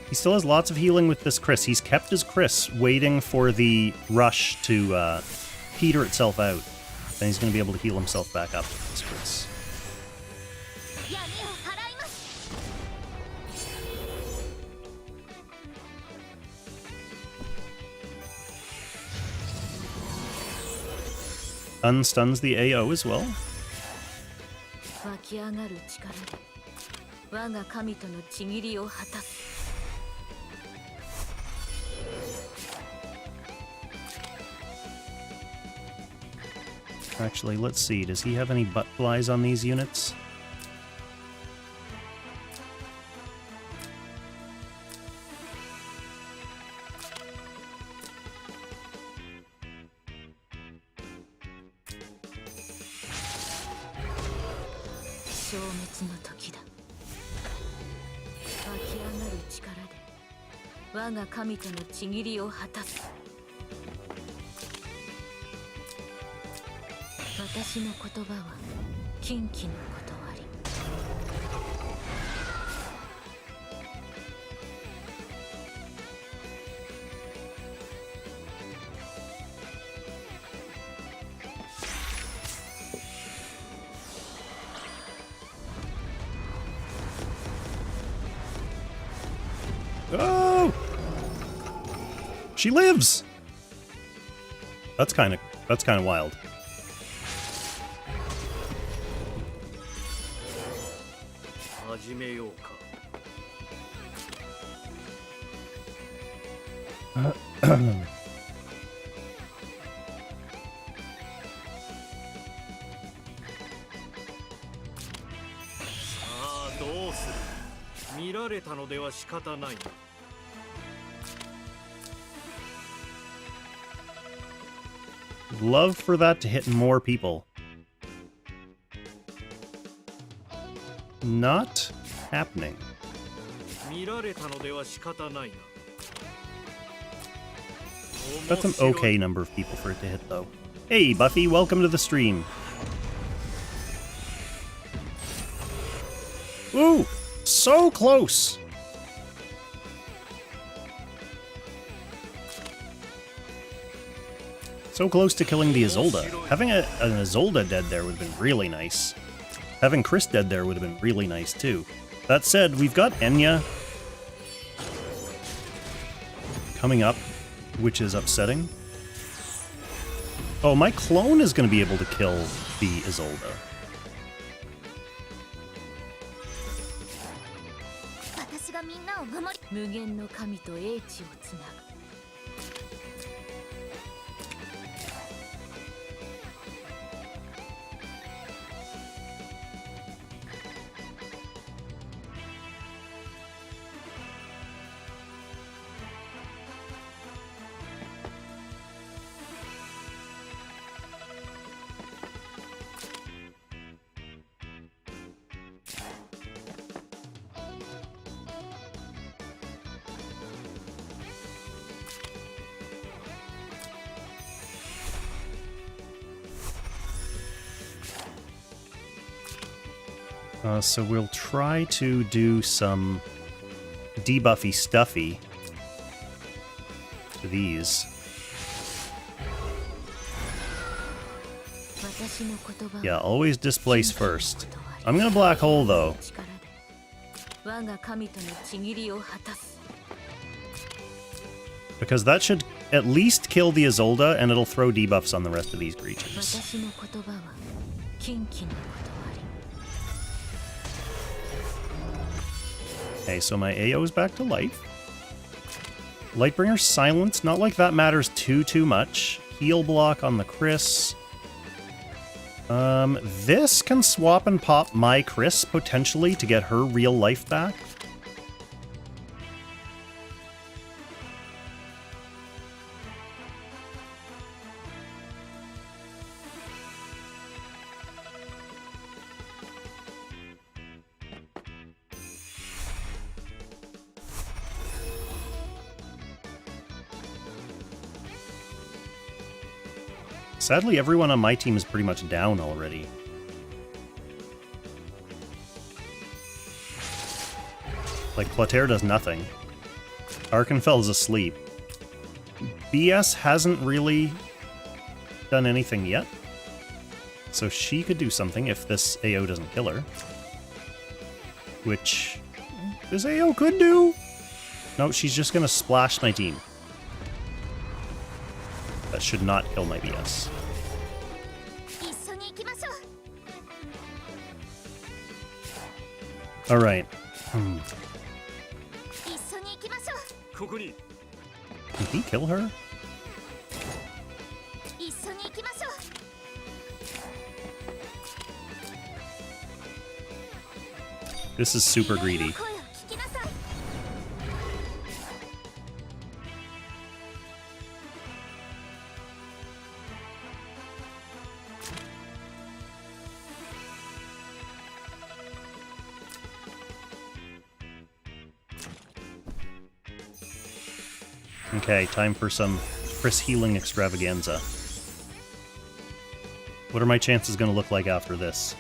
He still has lots of healing with this Chris. He's kept his Chris waiting for the rush to peter itself out. Then he's going to be able to heal himself back up with this Chris. Unstuns the AO as well. Actually, let's see. Does he have any butt flies on these units? Oh! She lives! That's kind of wild. Love for that to hit more people. Not happening. That's an okay number of people for it to hit, though. Hey, Buffy, welcome to the stream. Ooh, so close. So close to killing the Isolde. Having an Isolde dead there would have been really nice. Having Chris dead there would have been really nice, too. That said, we've got Enya coming up, which is upsetting. Oh, my clone is going to be able to kill the Isolde. So we'll try to do some debuffy stuffy to these. Yeah, always displace first. I'm gonna black hole though. Because that should at least kill the Isolde and it'll throw debuffs on the rest of these creatures. Okay, so my AO is back to life. Lightbringer silence, not like that matters too much. Heal block on the Chris. This can swap and pop my Chris, potentially, to get her real life back. Sadly, everyone on my team is pretty much down already. Like, Clotaire does nothing. Arkenfell is asleep. BS hasn't really done anything yet. So she could do something if this AO doesn't kill her. Which this AO could do. No, she's just gonna splash my team. That should not kill my BS. Alright. Can he kill her? This is super greedy. Okay, time for some Chris healing extravaganza. What are my chances going to look like after this?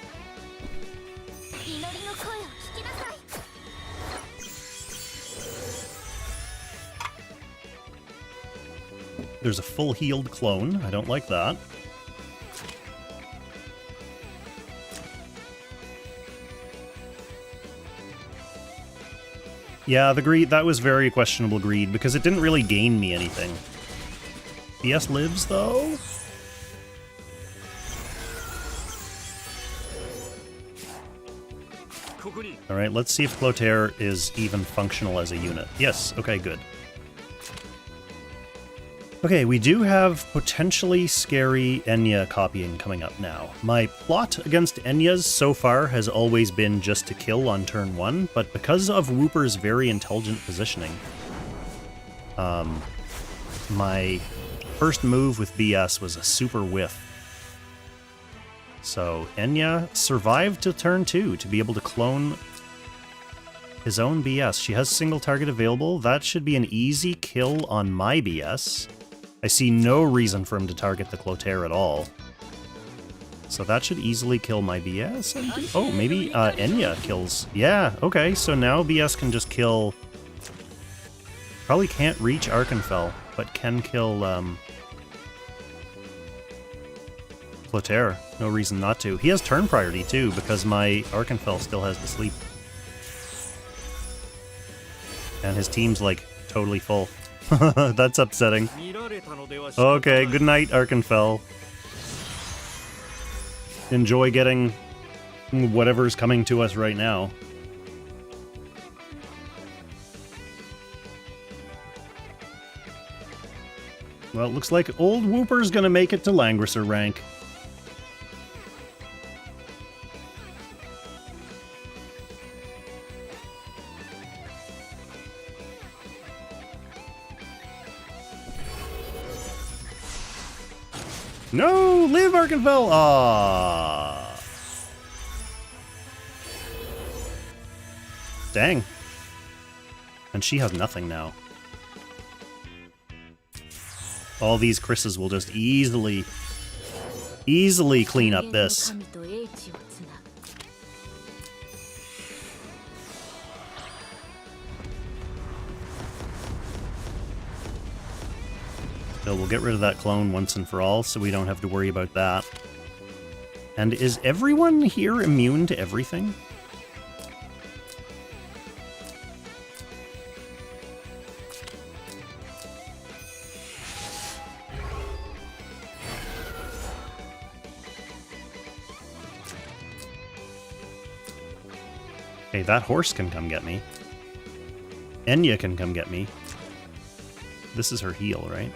There's a full healed clone. I don't like that. Yeah, the greed, that was very questionable greed, because it didn't really gain me anything. BS lives, though? Alright, let's see if Clotaire is even functional as a unit. Yes, okay, good. Okay, we do have potentially scary Enya copying coming up now. My plot against Enya's so far has always been just to kill on turn 1, but because of Wooper's very intelligent positioning, my first move with BS was a super whiff. So Enya survived to turn 2 to be able to clone his own BS. She has single target available. That should be an easy kill on my BS. I see no reason for him to target the Clotaire at all. So that should easily kill my BS. Oh, maybe Enya kills. Yeah, okay, so now BS can just kill... Probably can't reach Arkenfell, but can kill Clotaire. No reason not to. He has turn priority too, because my Arkenfell still has to sleep. And his team's like totally full. That's upsetting. Okay, good night, Arkenfell. Enjoy getting whatever's coming to us right now. Well, it looks like old Wooper's gonna make it to Langrisser rank. No! Live, Arkenfell! Ah. Dang. And she has nothing now. All these Chris's will just easily clean up this. So we'll get rid of that clone once and for all, so we don't have to worry about that. And is everyone here immune to everything? Okay, that horse can come get me. Enya can come get me. This is her heal, right?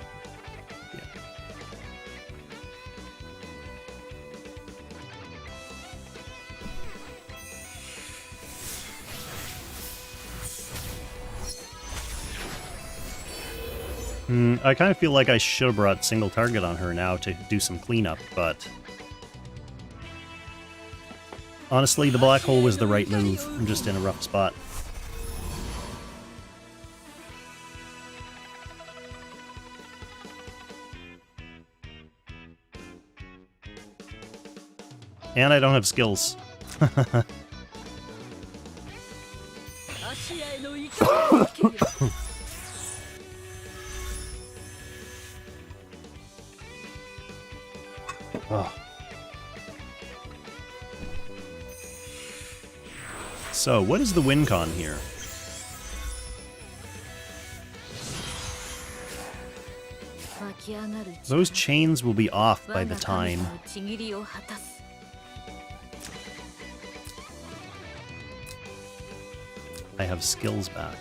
Yeah. I kind of feel like I should have brought single target on her now to do some cleanup, but... honestly, the black hole was the right move. I'm just in a rough spot. And I don't have skills. Oh. So, what is the win con here? Those chains will be off by the time. I have skills back.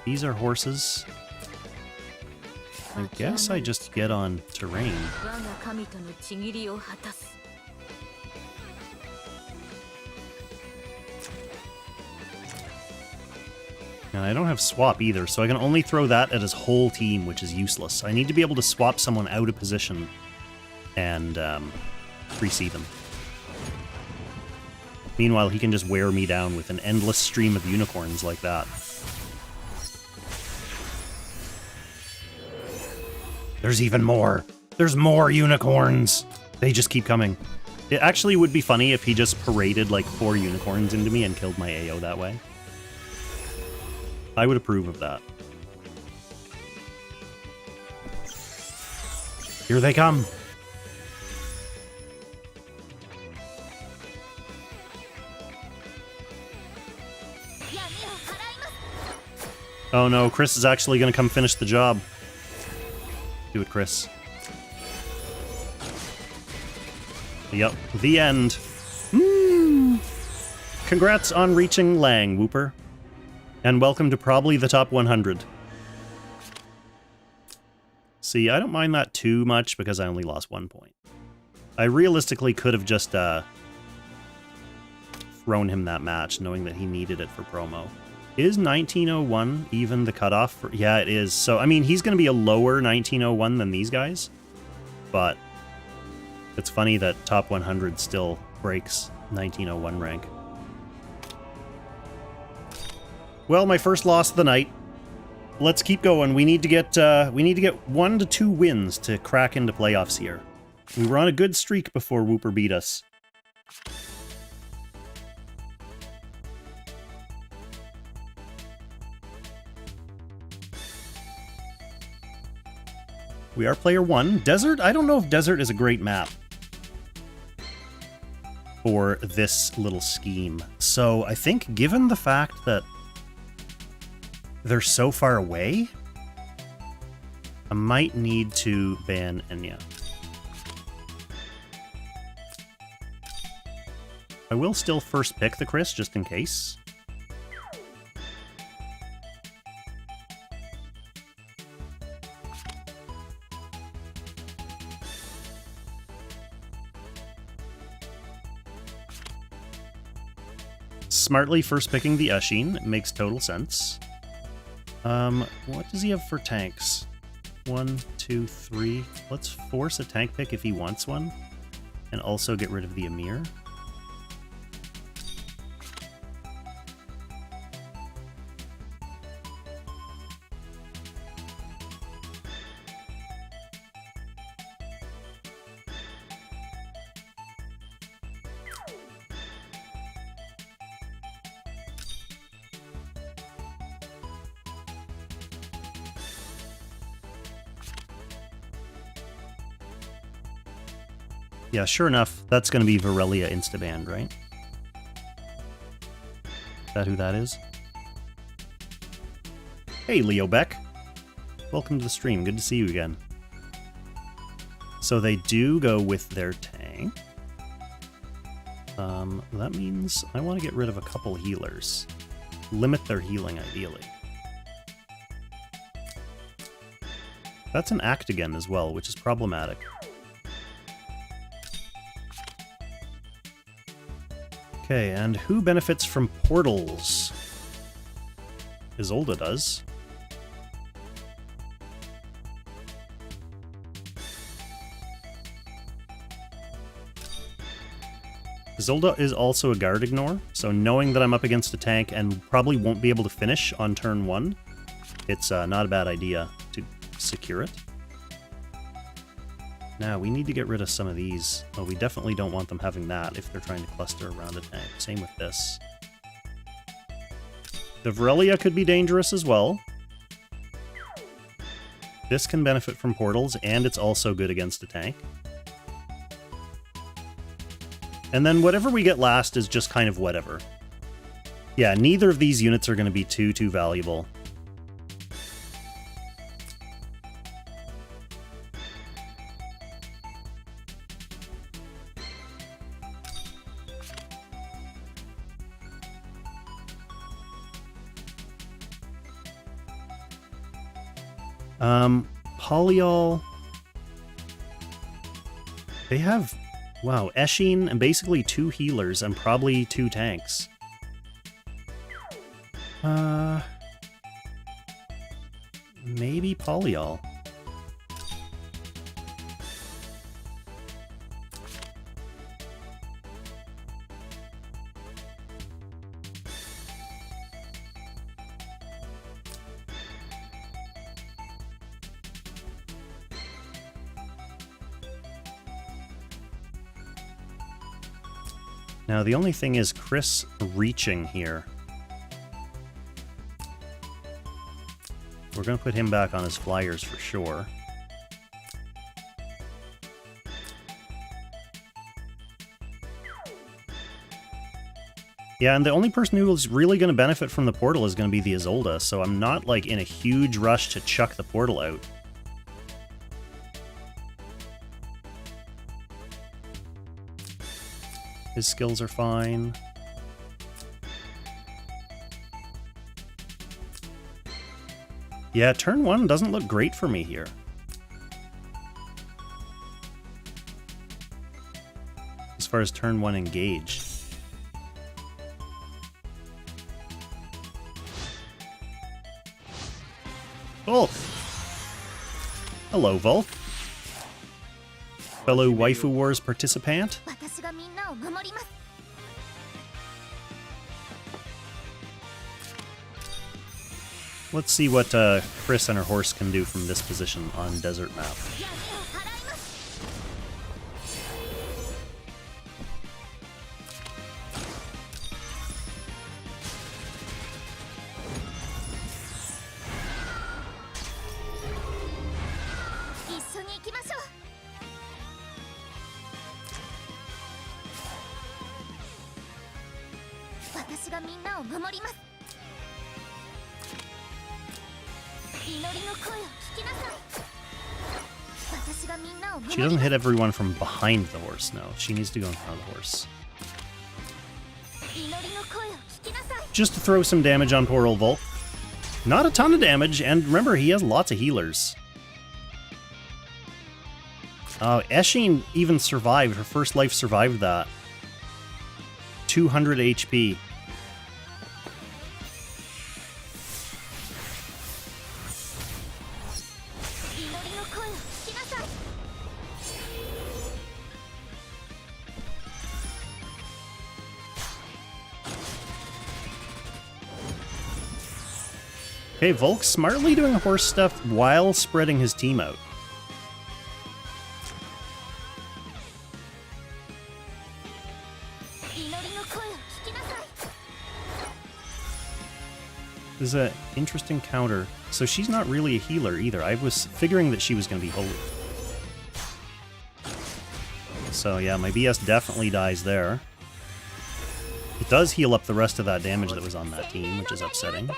These are horses. I guess I just get on terrain. And I don't have swap either, so I can only throw that at his whole team, which is useless. I need to be able to swap someone out of position and precede them. Meanwhile, he can just wear me down with an endless stream of unicorns like that. There's even more. There's more unicorns. They just keep coming. It actually would be funny if he just paraded like 4 unicorns into me and killed my AO that way. I would approve of that. Here they come. Oh no, Chris is actually going to come finish the job. Do it, Chris. Yep, the end. Congrats on reaching Lang, Wooper. And welcome to probably the top 100. See, I don't mind that too much because I only lost 1 point. I realistically could have just thrown him that match, knowing that he needed it for promo. Is 1901 even the cutoff? For, yeah, it is. So, I mean, he's going to be a lower 1901 than these guys. But it's funny that top 100 still breaks 1901 rank. Well, my first loss of the night. Let's keep going. We need to get 1 to 2 wins to crack into playoffs here. We were on a good streak before Wooper beat us. We are player 1. Desert? I don't know if Desert is a great map for this little scheme. So I think given the fact that they're so far away, I might need to ban Enya. I will still first pick the Chris just in case. Smartly first picking the Usheen makes total sense. What does he have for tanks? 1, 2, 3. Let's force a tank pick if he wants one. And also get rid of the Emir. Yeah, sure enough, that's going to be Virelia instabanned, right? Is that who that is? Hey, Leo Beck. Welcome to the stream. Good to see you again. So they do go with their tank. That means I want to get rid of a couple healers. Limit their healing, ideally. That's an act again as well, which is problematic. Okay, and who benefits from portals? Isolde does. Isolde is also a guard ignore, so knowing that I'm up against a tank and probably won't be able to finish on turn 1, it's not a bad idea to secure it. Now, we need to get rid of some of these. Oh, we definitely don't want them having that if they're trying to cluster around a tank. Same with this. The Virelia could be dangerous as well. This can benefit from portals, and it's also good against a tank. And then whatever we get last is just kind of whatever. Yeah, neither of these units are going to be too valuable. Polyol. They have, wow, Eshin and basically 2 healers and probably 2 tanks. Maybe Polyol. Now, the only thing is Chris reaching here. We're going to put him back on his flyers for sure. Yeah, and the only person who is really going to benefit from the portal is going to be the Isolde, so I'm not, like, in a huge rush to chuck the portal out. His skills are fine. Yeah, turn 1 doesn't look great for me here. As far as turn 1 engage. Volk! Hello, Volk. Fellow Waifu Wars participant. Let's see what Chris and her horse can do from this position on desert map. She doesn't hit everyone from behind the horse, no. She needs to go in front of the horse. Just to throw some damage on poor old Volk. Not a ton of damage, and remember, he has lots of healers. Eshin even survived. Her first life survived that. 200 HP. Okay, Volk's smartly doing horse stuff while spreading his team out. This is an interesting counter. So she's not really a healer either. I was figuring that she was going to be holy. So yeah, my BS definitely dies there. It does heal up the rest of that damage that was on that team, which is upsetting.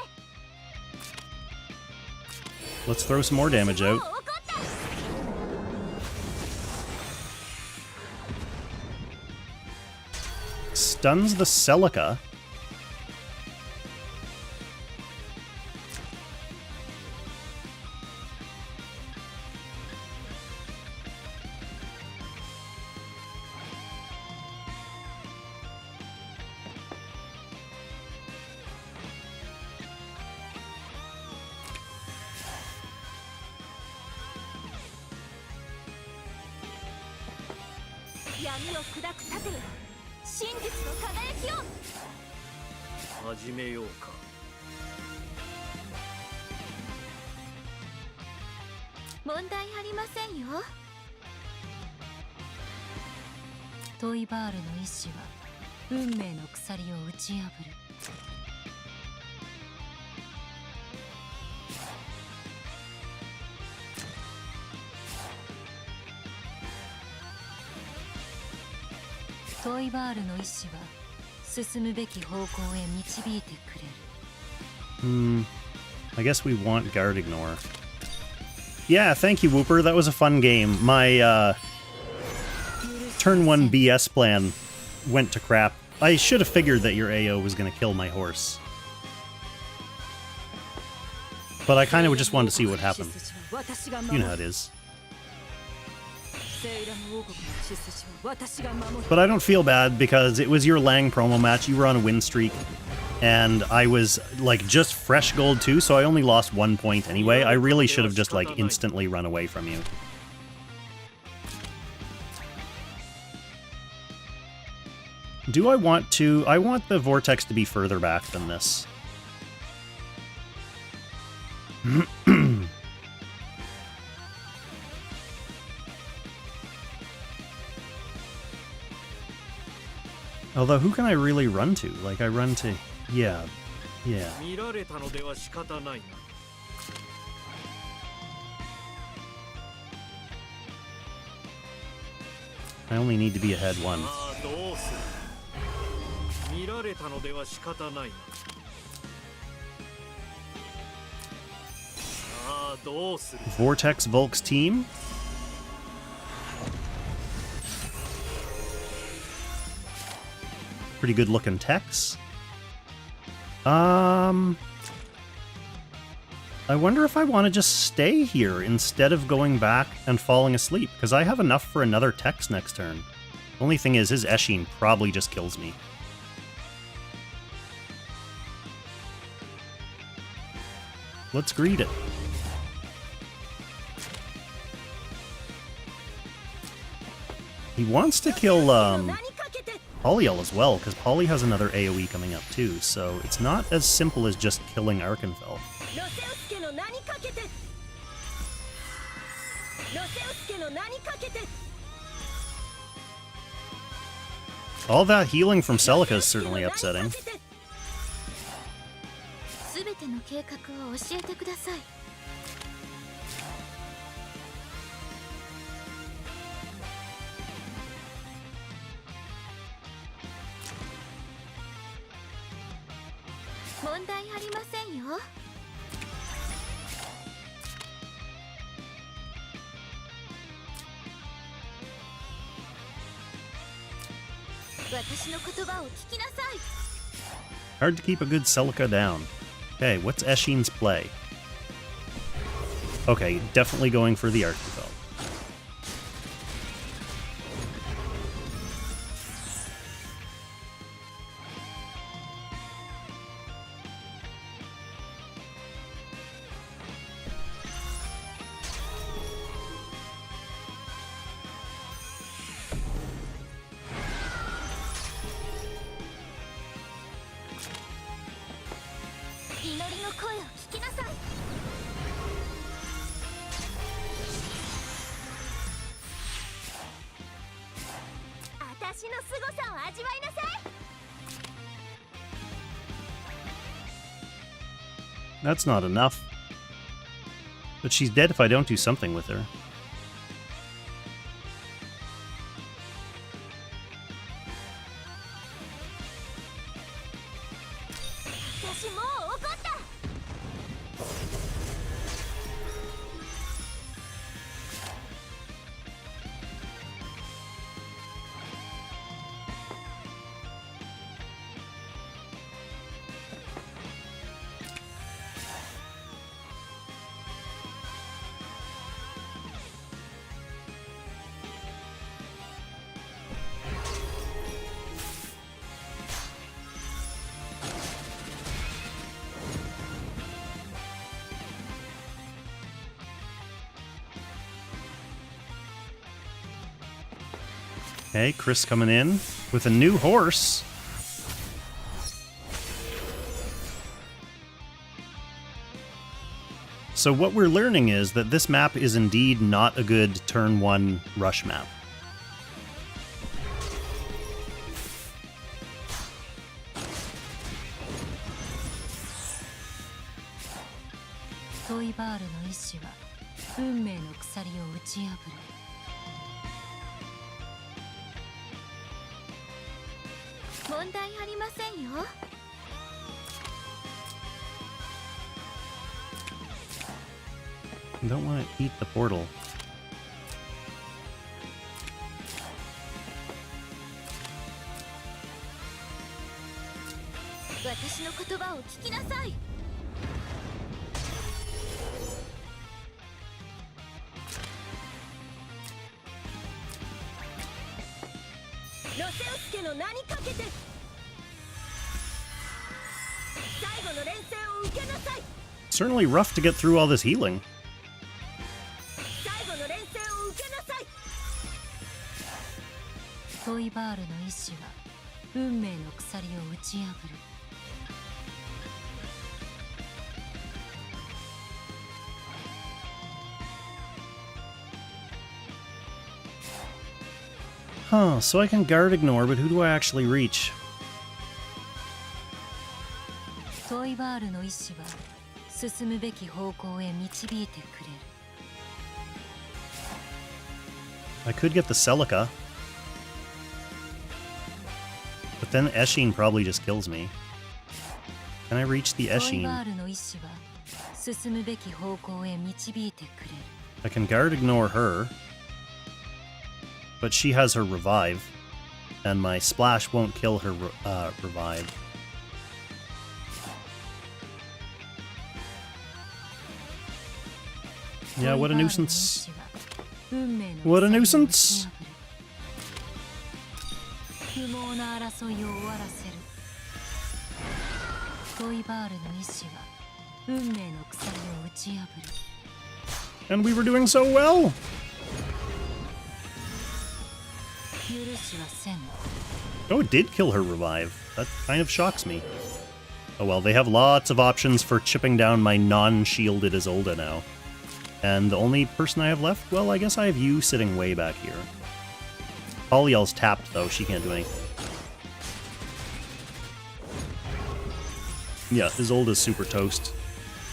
Let's throw some more damage out. Stuns the Celica. トイバールの意志は運命の鎖を打ち破る。トイバールの意志は進むべき方向へ導いてくれる。I guess we want guard ignore. Yeah, thank you, Wooper. That was a fun game. My turn 1 BS plan went to crap. I should have figured that your AO was going to kill my horse. But I kind of just wanted to see what happened. You know how it is. But I don't feel bad because it was your Lang promo match. You were on a win streak. And I was, like, just fresh gold too, so I only lost 1 point anyway. I really should have just, like, instantly run away from you. Do I want to... I want the vortex to be further back than this. Although, who can I really run to? Like, I run to... Yeah. Yeah. I only need to be ahead one. Vortex Volk's team? Pretty good looking techs. I wonder if I want to just stay here instead of going back and falling asleep, because I have enough for another text next turn. Only thing is, his Eshin probably just kills me. Let's greet it. He wants to kill, Polyel as well, because Poly has another AoE coming up too, so it's not as simple as just killing Arkenfell. All that healing from Celica is certainly upsetting. Hard to keep a good Celica down. Okay, what's Eshin's play? Okay, definitely going for the Archipel. That's not enough. But she's dead if I don't do something with her. Okay, Chris coming in with a new horse. So what we're learning is that this map is indeed not a good turn 1 rush map. ソイバールの意志は運命の鎖を打ち破る。問題ありませんよ。I don't want to eat the portal. 私の言葉を聞きなさい。ロセウス家の名にかけて最後の連戦を受けなさい。 Certainly rough to get through all this healing. 最後の連戦を受けなさい。ソイバールの意志は運命の鎖を打ち破る。Huh, so I can guard ignore, but who do I actually reach? ソイバールの意志は進むべき方向へ導いてくれる。I could get the Celica. But then Eshin probably just kills me. Can I reach the ソイ Eshin? バールの意志は進むべき方向へ導いてくれる。 I can guard ignore her. But she has her revive. And my splash won't kill her revive. Yeah, what a nuisance. What a nuisance. 不毛な争いを終わらせる。ソイバールの意志は運命の鎖を打ち破る。 And we were doing so well! 許しはせん。 Oh, it did kill her revive. That kind of shocks me. Oh well, they have lots of options for chipping down my non-shielded Isolde now. And the only person I have left, well, I guess I have you sitting way back here. Polyel's tapped, though. She can't do anything. Yeah, Isolde's super toast.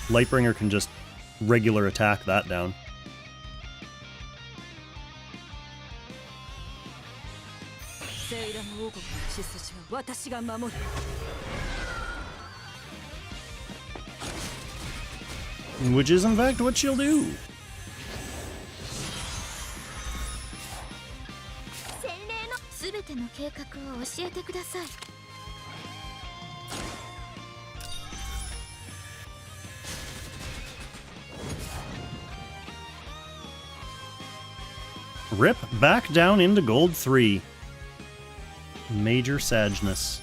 Lightbringer can just regular attack that down. Which is, in fact, what she'll do. Rip back down into gold 3. Major sadness.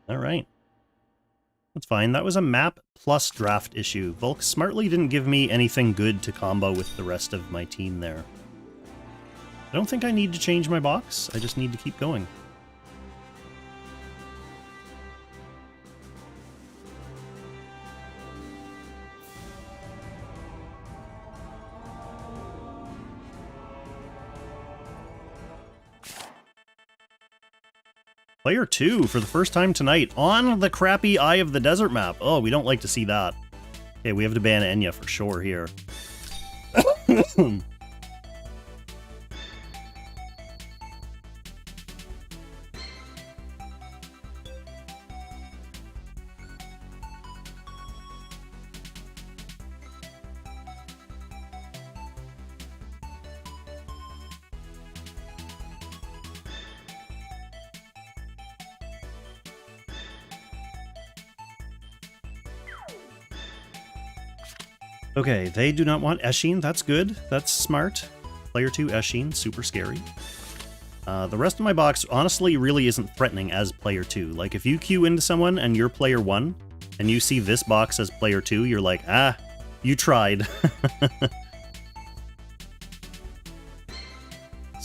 Alright. That's fine. That was a map plus draft issue. Volke smartly didn't give me anything good to combo with the rest of my team there. I don't think I need to change my box. I just need to keep going. Player 2 for the first time tonight on the crappy Eye of the Desert map. Oh, we don't like to see that. Okay, we have to ban Enya for sure here. Okay, they do not want Eshin. That's good. That's smart. Player 2 Eshin, super scary. The rest of my box honestly really isn't threatening as player 2. Like, if you queue into someone and you're player 1, and you see this box as player 2, you're like, ah, you tried.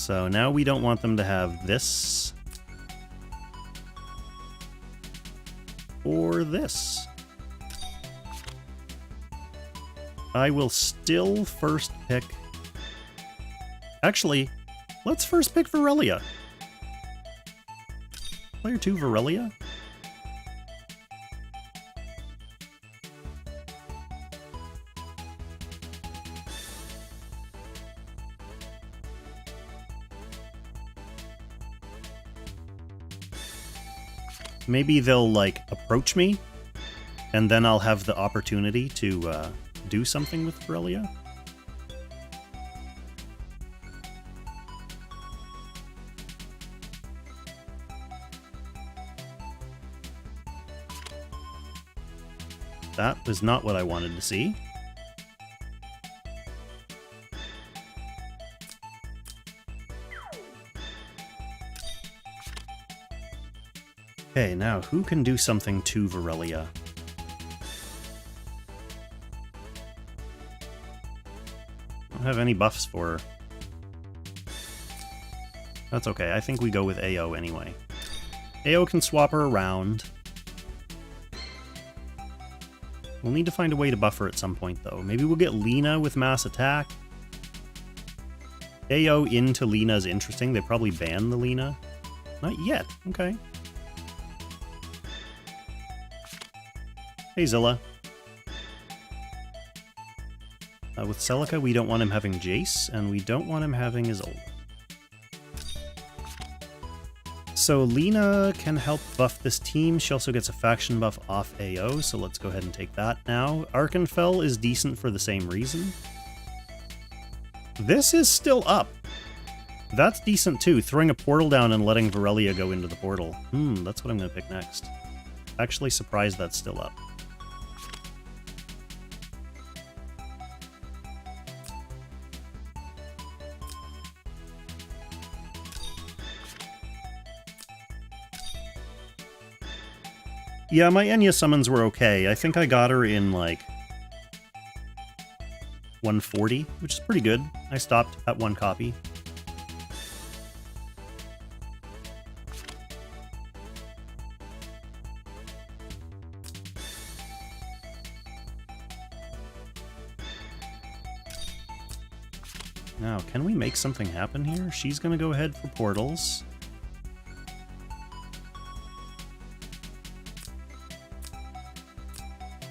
So now we don't want them to have this. Or this. I will still first pick... Actually, let's first pick Virelia. Player 2 Virelia? Maybe they'll, like, approach me, and then I'll have the opportunity to do something with Virelia. That was not what I wanted to see. Okay, now who can do something to Virelia? I don't have any buffs for her. That's okay, I think we go with AO anyway. AO can swap her around. We'll need to find a way to buff her at some point, though. Maybe we'll get Lina with mass attack. AO into Lina is interesting. They probably ban the Lina. Not yet. Okay. Hey, Zilla. With Celica, we don't want him having Jace, and we don't want him having Isolde. So Lina can help buff this team. She also gets a faction buff off AO, so let's go ahead and take that now. Arkenfell is decent for the same reason. This is still up. That's decent too, throwing a portal down and letting Virelia go into the portal. That's what I'm going to pick next. Actually surprised that's still up. Yeah, my Enya summons were okay. I think I got her in, like, 140, which is pretty good. I stopped at 1 copy. Now, can we make something happen here? She's gonna go ahead for portals.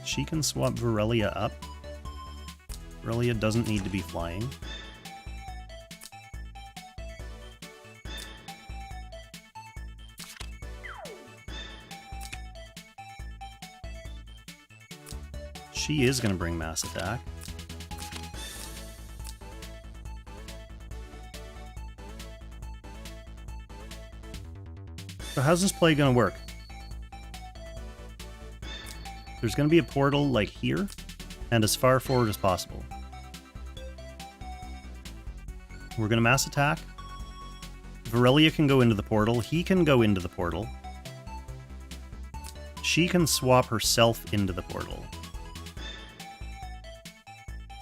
She can swap Virelia up. Virelia doesn't need to be flying. She is going to bring mass attack. So how's this play going to work? There's going to be a portal, like, here, and as far forward as possible. We're going to mass attack. Virelia can go into the portal. He can go into the portal. She can swap herself into the portal.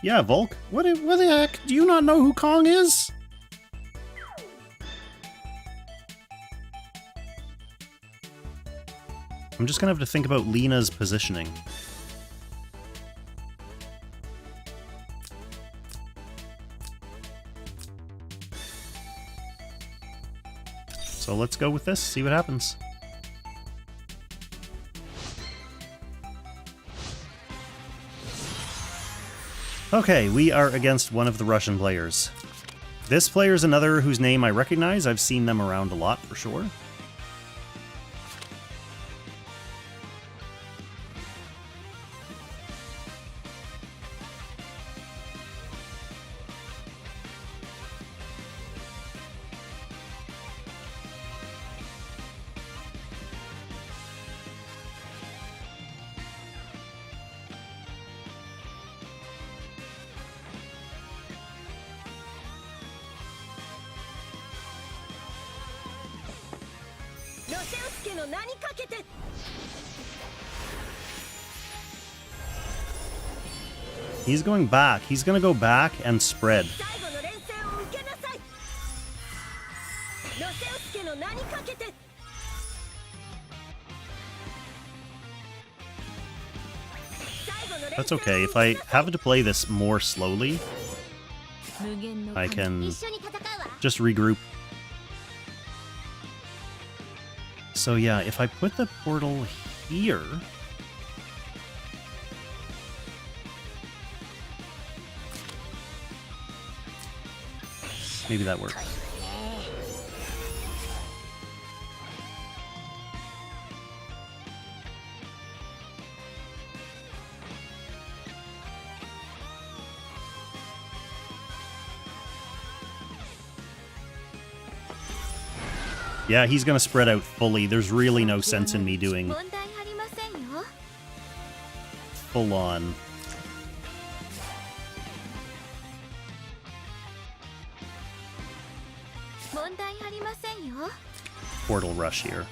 Yeah, Volke. What the heck? Do you not know who Kong is? I'm just gonna have to think about Lina's positioning. So let's go with this, see what happens. Okay, we are against one of the Russian players. This player is another whose name I recognize. I've seen them around a lot for sure. He's going back. He's going to go back and spread. That's okay. If I have to play this more slowly, I can just regroup. So yeah, if I put the portal here... maybe that works. Yeah, he's gonna spread out fully. There's really no sense in me doing full on. Portal rush here.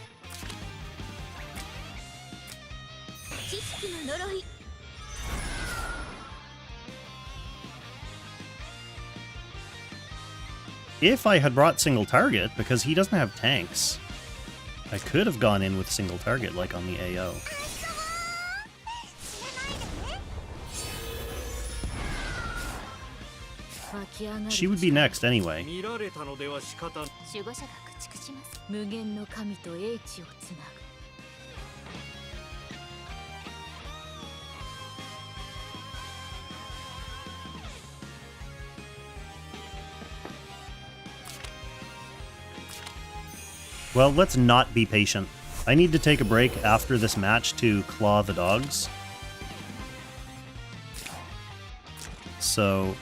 If I had brought single target, because he doesn't have tanks, I could have gone in with single target like on the AO. She would be next anyway. Well, let's not be patient. I need to take a break after this match to claw the dogs. So...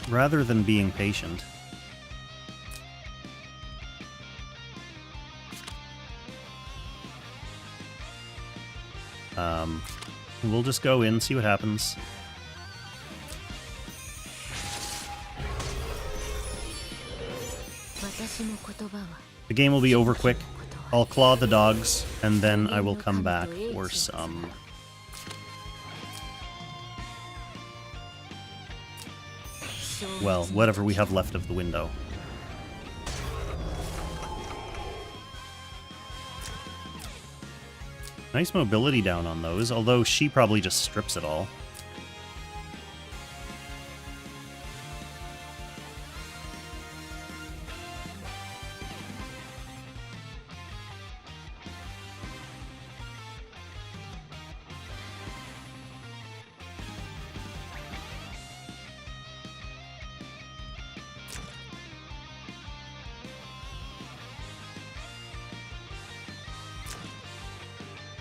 rather than being patient... we'll just go in, see what happens. The game will be over quick. I'll claw the dogs, and then I will come back for some... well, whatever we have left of the window. Nice mobility down on those, although she probably just strips it all.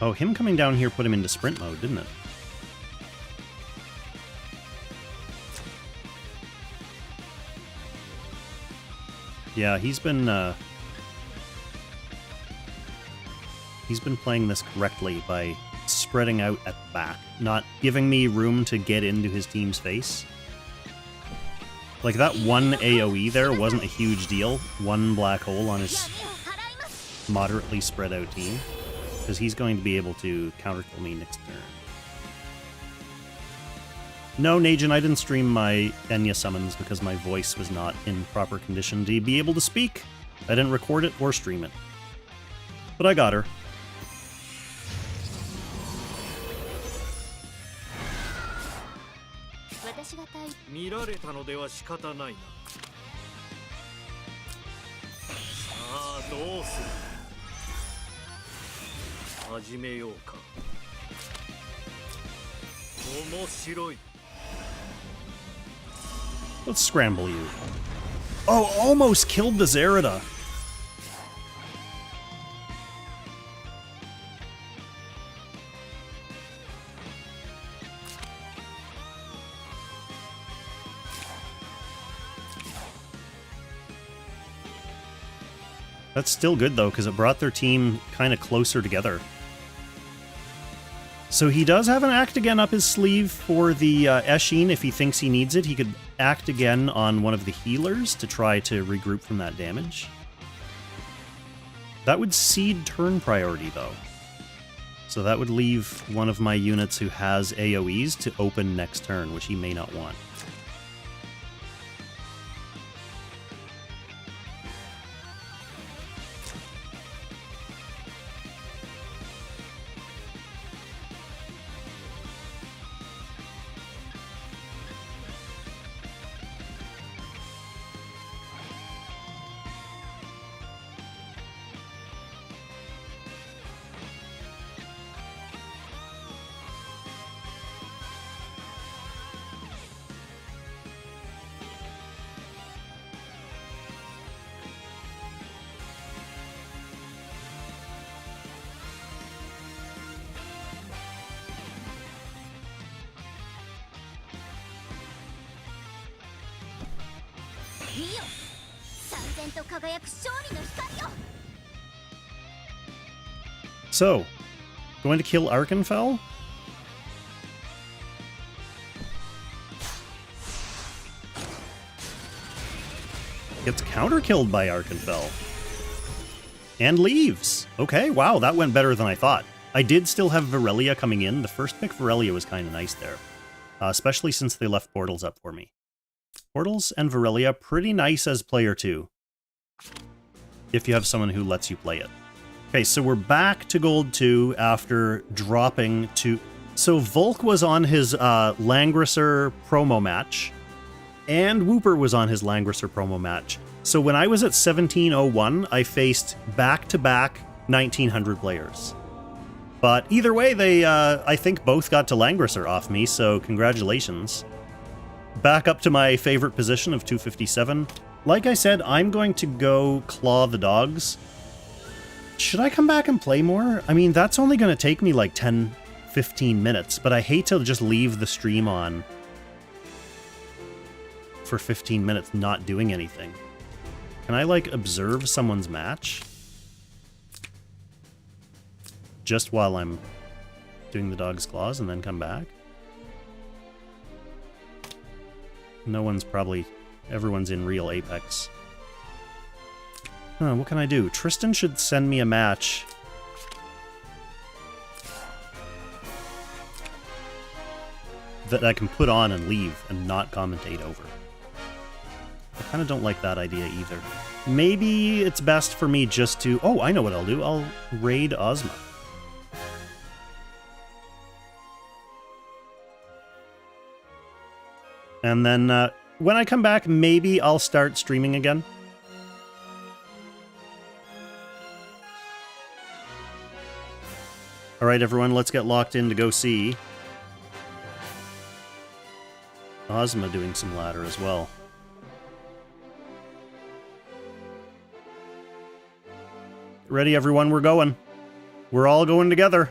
Oh, him coming down here put him into sprint mode, didn't it? Yeah, he's been playing this correctly by spreading out at the back, not giving me room to get into his team's face. Like, that one AoE there wasn't a huge deal. One black hole on his moderately spread out team. Because he's going to be able to counterkill me next turn. No, Najin, I didn't stream my Enya summons because my voice was not in proper condition to be able to speak. I didn't record it or stream it. But I got her. Let's scramble you. Oh, almost killed the Zerida. That's still good, though, because it brought their team kind of closer together. So he does have an act again up his sleeve for the Eshin if he thinks he needs it. He could act again on one of the healers to try to regroup from that damage. That would cede turn priority, though. So that would leave one of my units who has AoEs to open next turn, which he may not want. So, going to kill Arkenfell? Gets counter-killed by Arkenfell. And leaves. Okay, wow, that went better than I thought. I did still have Virelia coming in. The first pick Virelia was kind of nice there. Especially since they left Portals up for me. Portals and Virelia, pretty nice as player 2. If you have someone who lets you play it. Okay, so we're back to Gold 2 after dropping to... So Volke was on his Langrisser promo match, and Wooper was on his Langrisser promo match. So when I was at 1701, I faced back-to-back 1900 players. But either way, they, I think, both got to Langrisser off me, so congratulations. Back up to my favorite position of 257. Like I said, I'm going to go claw the dogs. Should I come back and play more? I mean, that's only going to take me like 10, 15 minutes, but I hate to just leave the stream on for 15 minutes not doing anything. Can I, like, observe someone's match? Just while I'm doing the dog's claws and then come back? No one's probably... Everyone's in real Apex. Huh, what can I do? Tristan should send me a match. That I can put on and leave and not commentate over. I kind of don't like that idea either. Maybe it's best for me just to... Oh, I know what I'll do. I'll raid Ozma. And then when I come back, maybe I'll start streaming again. All right, everyone, let's get locked in to go see Ozma doing some ladder as well. Ready, everyone? We're going. We're all going together.